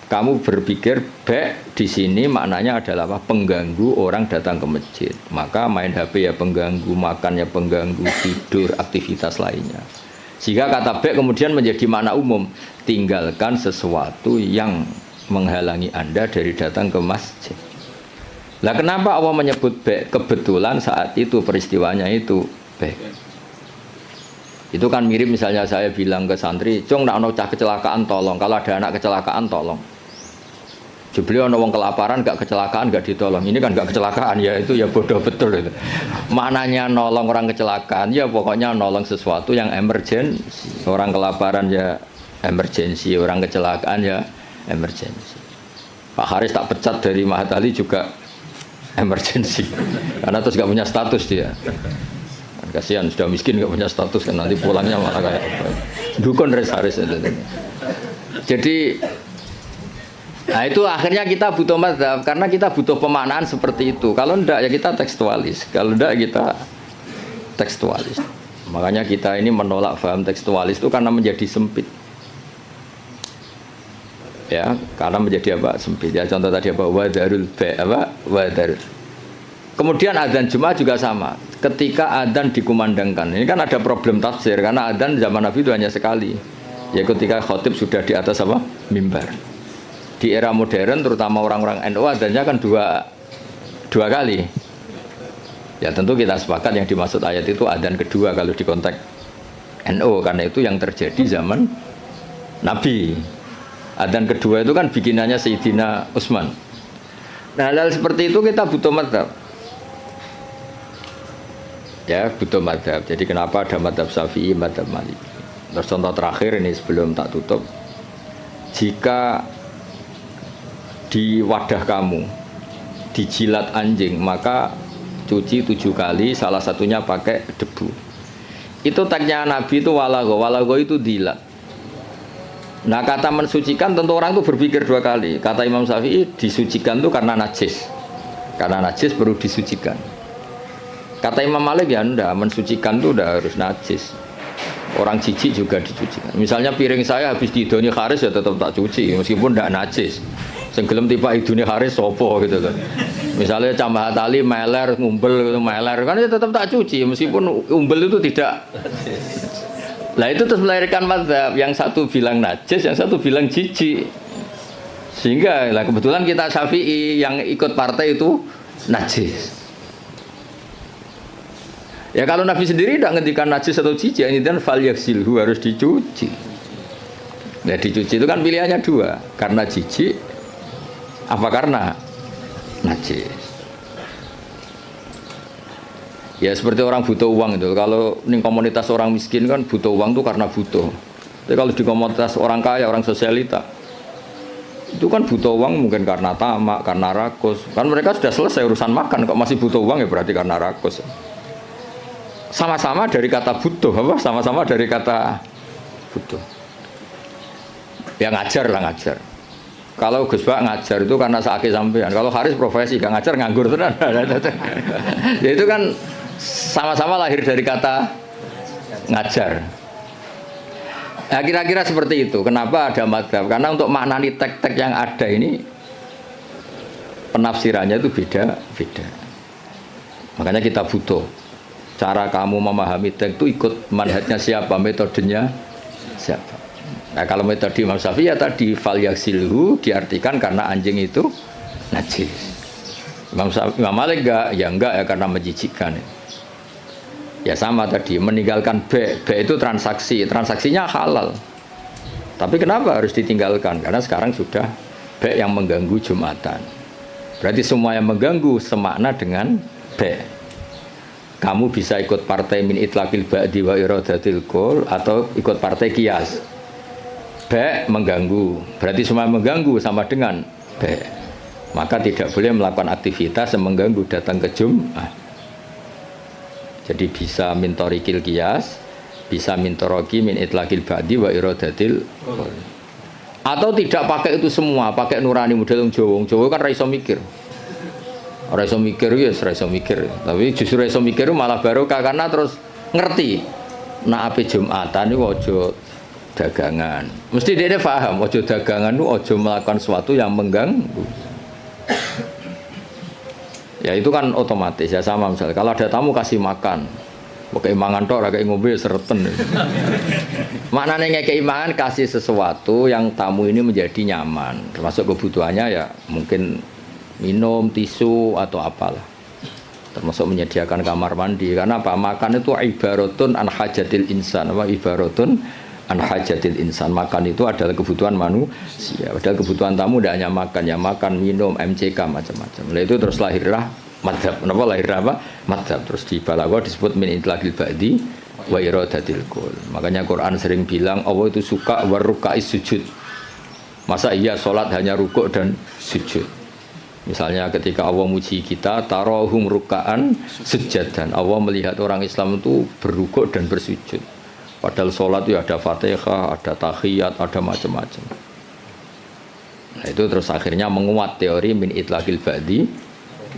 Kamu berpikir bai' di sini maknanya adalah apa? Pengganggu orang datang ke masjid. Maka main HP ya pengganggu, makan ya pengganggu, tidur, aktivitas lainnya. Sehingga kata bai' kemudian menjadi makna umum. Tinggalkan sesuatu yang menghalangi Anda dari datang ke masjid. Lah kenapa Allah menyebut bai'? Kebetulan saat itu peristiwanya itu bai'. Itu kan mirip misalnya saya bilang ke santri, "Cung, nak ono cah kecelakaan tolong. Kalau ada anak kecelakaan tolong." Jebule ono wong kelaparan gak kecelakaan gak ditolong. Ini kan gak kecelakaan ya, itu ya bodoh betul itu. Maknanya nolong orang kecelakaan ya pokoknya nolong sesuatu yang emergency. Orang kelaparan ya emergency, orang kecelakaan ya emergency. Pak Haris tak pecat dari Mahat Ali juga emergency. Karena terus nggak punya status dia. Kasihan sudah miskin nggak punya status kan nanti pulangnya malah kayak apa. Dukun Haris itu. Jadi nah itu akhirnya kita butuh mazhab karena kita butuh pemaknaan seperti itu. Kalau enggak ya kita tekstualis. Kalau enggak kita tekstualis. Makanya kita ini menolak paham tekstualis itu karena menjadi sempit. Ya, karena menjadi apa? Sempit. Ya, contoh tadi apa? Wadarul wadar. Kemudian adzan Jumat juga sama. Ketika adzan dikumandangkan, ini kan ada problem tafsir karena adzan zaman Nabi itu hanya sekali. Ya ketika khotib sudah di atas apa? Mimbar. Di era modern terutama orang-orang NU adzannya kan dua kali. Ya tentu kita sepakat yang dimaksud ayat itu adzan kedua kalau di konteks NU karena itu yang terjadi zaman Nabi. Adzan kedua itu kan bikinannya Sayyidina Utsman. Nah, hal seperti itu kita butuh mazhab. Ya, butuh mazhab. Jadi kenapa ada mazhab Syafi'i, mazhab Maliki. Terus contoh terakhir ini sebelum tak tutup. Jika di wadah kamu dijilat anjing, maka cuci 7 kali, salah satunya pakai debu. Itu tagnya Nabi itu walago itu dilat. Nah kata mensucikan tentu orang itu berpikir 2 kali. Kata Imam Syafi'i disucikan itu karena najis. Karena najis perlu disucikan. Kata Imam Malik ya enggak, mensucikan itu udah harus najis. Orang jijik juga dicucikan. Misalnya piring saya habis diidoni Haris ya tetap tak cuci meskipun enggak najis. Sing gelem tiba idune Haris sopo gitu kan. Misalnya Cambah Tali meler ngumpel gitu meler kan ya tetap tak cuci meskipun umbel itu tidak. Lah itu terus melahirkan mazhab, yang satu bilang najis, yang satu bilang jijik. Sehingga lah kebetulan kita Syafi'i yang ikut partai itu najis. Ya kalau Nabi sendiri tidak ngendikan najis atau jijik, ini dan fal yaksilhu harus dicuci. Nah dicuci itu kan pilihannya 2, karena jijik apa karena najis. Ya seperti orang butuh uang itu. Kalau ini komunitas orang miskin kan butuh uang itu karena butuh. Tapi kalau di komunitas orang kaya, orang sosialita, itu kan butuh uang mungkin karena tamak, karena rakus. Kan mereka sudah selesai urusan makan, kok masih butuh uang ya berarti karena rakus. Sama-sama dari kata butuh, apa? Sama-sama dari kata butuh. Ya ngajar lah ngajar. Kalau Gus Bak ngajar itu karena sakit sampean. Kalau Haris profesi, gak ngajar nganggur tenan. Ya itu kan sama-sama lahir dari kata ngajar. Ya kira-kira seperti itu. Kenapa ada mazhab? Karena untuk maknani teks-teks yang ada ini penafsirannya itu beda-beda. Makanya kita butuh cara kamu memahami teks itu ikut manhajnya siapa, metodenya siapa. Nah kalau metode Imam Syafi'i ya tadi fal yaksilhu diartikan karena anjing itu najis. Imam Malik enggak ya karena menjijikkan. Ya sama tadi meninggalkan B itu transaksinya halal. Tapi kenapa harus ditinggalkan? Karena sekarang sudah B yang mengganggu Jumatan. Berarti semua yang mengganggu semakna dengan B. Kamu bisa ikut partai min itlaqil ba'di wa iradatil qul atau ikut partai qiyas. B mengganggu, berarti semua mengganggu sama dengan B. Maka tidak boleh melakukan aktivitas yang mengganggu datang ke Jumat. Jadi bisa mintorikil qiyas, bisa mintoroki min itlaqil ba'di wa iradatil qul. Atau tidak pakai itu semua, pakai nurani model Jawa kan ra iso mikir. Ora iso mikir ya ora iso mikir. Tapi justru iso mikir malah barokah karena terus ngerti. Nah ape Jumatan iku aja dagangan. Mesti dia paham, ojo dagangan itu ojo melakukan sesuatu yang mengganggu. Ya itu kan otomatis ya sama misalnya. Kalau ada tamu kasih makan, pakai mangan tok, kayak ngombe sereten. Maknanya ngekei mangan kasih sesuatu yang tamu ini menjadi nyaman. Termasuk kebutuhannya ya mungkin minum, tisu atau apalah. Termasuk menyediakan kamar mandi. Karena apa? Makan itu ibaratun an hajatil insan. Apa ibaratun an hajatil insan. Makan itu adalah kebutuhan manusia. Padahal kebutuhan tamu tidak hanya makan, ya makan, minum, MCK macam-macam. Lalu itu terus lahirlah madhab. Kenapa lahirlah apa? Madhab. Terus di Balaghah disebut min itlaqil ba'di wa iradatil qul. Makanya Quran sering bilang Allah itu suka warukais sujud. Masa iya sholat hanya rukuk dan sujud? Misalnya ketika Allah muji kita, tarahum ruka'an sujadan. Allah melihat orang Islam itu berrukuk dan bersujud. Padahal sholat itu ada Fatihah, ada tahiyat, ada macam-macam. Nah itu terus akhirnya menguat teori min itlaqil ba'di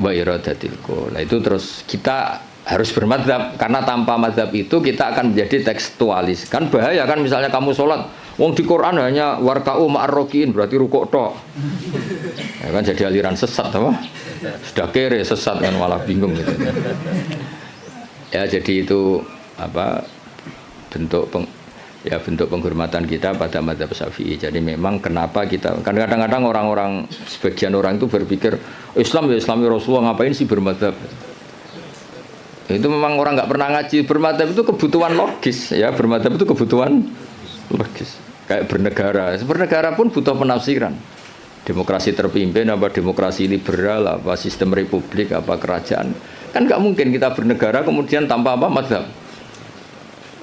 wa iradatil qul. Nah itu terus kita harus bermadzhab, karena tanpa madzhab itu kita akan menjadi tekstualis. Kan bahaya kan misalnya kamu sholat, wong di Quran hanya warka'u ma'ar rokiin, berarti rukuk tok. Ya kan jadi aliran sesat apa? Sudah kere sesat kan malah bingung gitu. Ya jadi itu apa bentuk penghormatan kita pada madzhab Syafi'i. Jadi memang kenapa kita kan kadang-kadang orang-orang sebagian orang itu berpikir Islam ya Islami Rasulullah, ngapain sih bermadzhab? Itu memang orang nggak pernah ngaji. Bermadzhab itu kebutuhan logis ya, bermadzhab itu kebutuhan logis. Kayak bernegara pun butuh penafsiran. Demokrasi terpimpin apa demokrasi liberal, apa sistem republik, apa kerajaan. Kan nggak mungkin kita bernegara kemudian tanpa apa madzhab.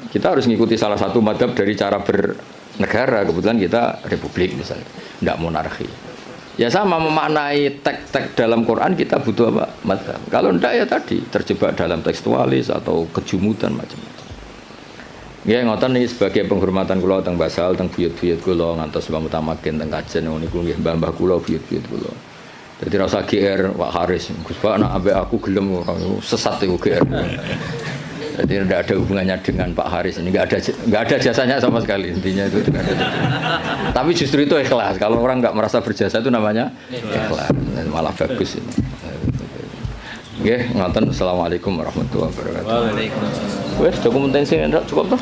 Kita harus mengikuti salah satu madzhab dari cara bernegara. Kebetulan kita republik misalnya, nggak monarki. Ya sama memaknai teks-teks dalam Quran kita butuh apa madzhab. Kalau ndak ya tadi terjebak dalam tekstualis atau kejumudan macam-macam. Ya ngoten niki sebagai penghormatan kula teng Basal, teng buyut-buyut kula ngantos Mbah Mutamakin teng Kajen niku nggih mbah-mbah kula buyut-buyut kula. Dadi ra usah GR Pak Haris, Gus Pak nek ambek aku gelem ora sesat iku GR. Jadi tidak ada hubungannya dengan Pak Haris ini, nggak ada jasanya sama sekali intinya itu. Tapi justru itu ikhlas. Kalau orang nggak merasa berjasa itu namanya ikhlas, malah bagus ini. Oke, ngoten. Assalamualaikum warahmatullahi wabarakatuh. Waalaikumsalam. Wes, cukup penting sih, cukup toh.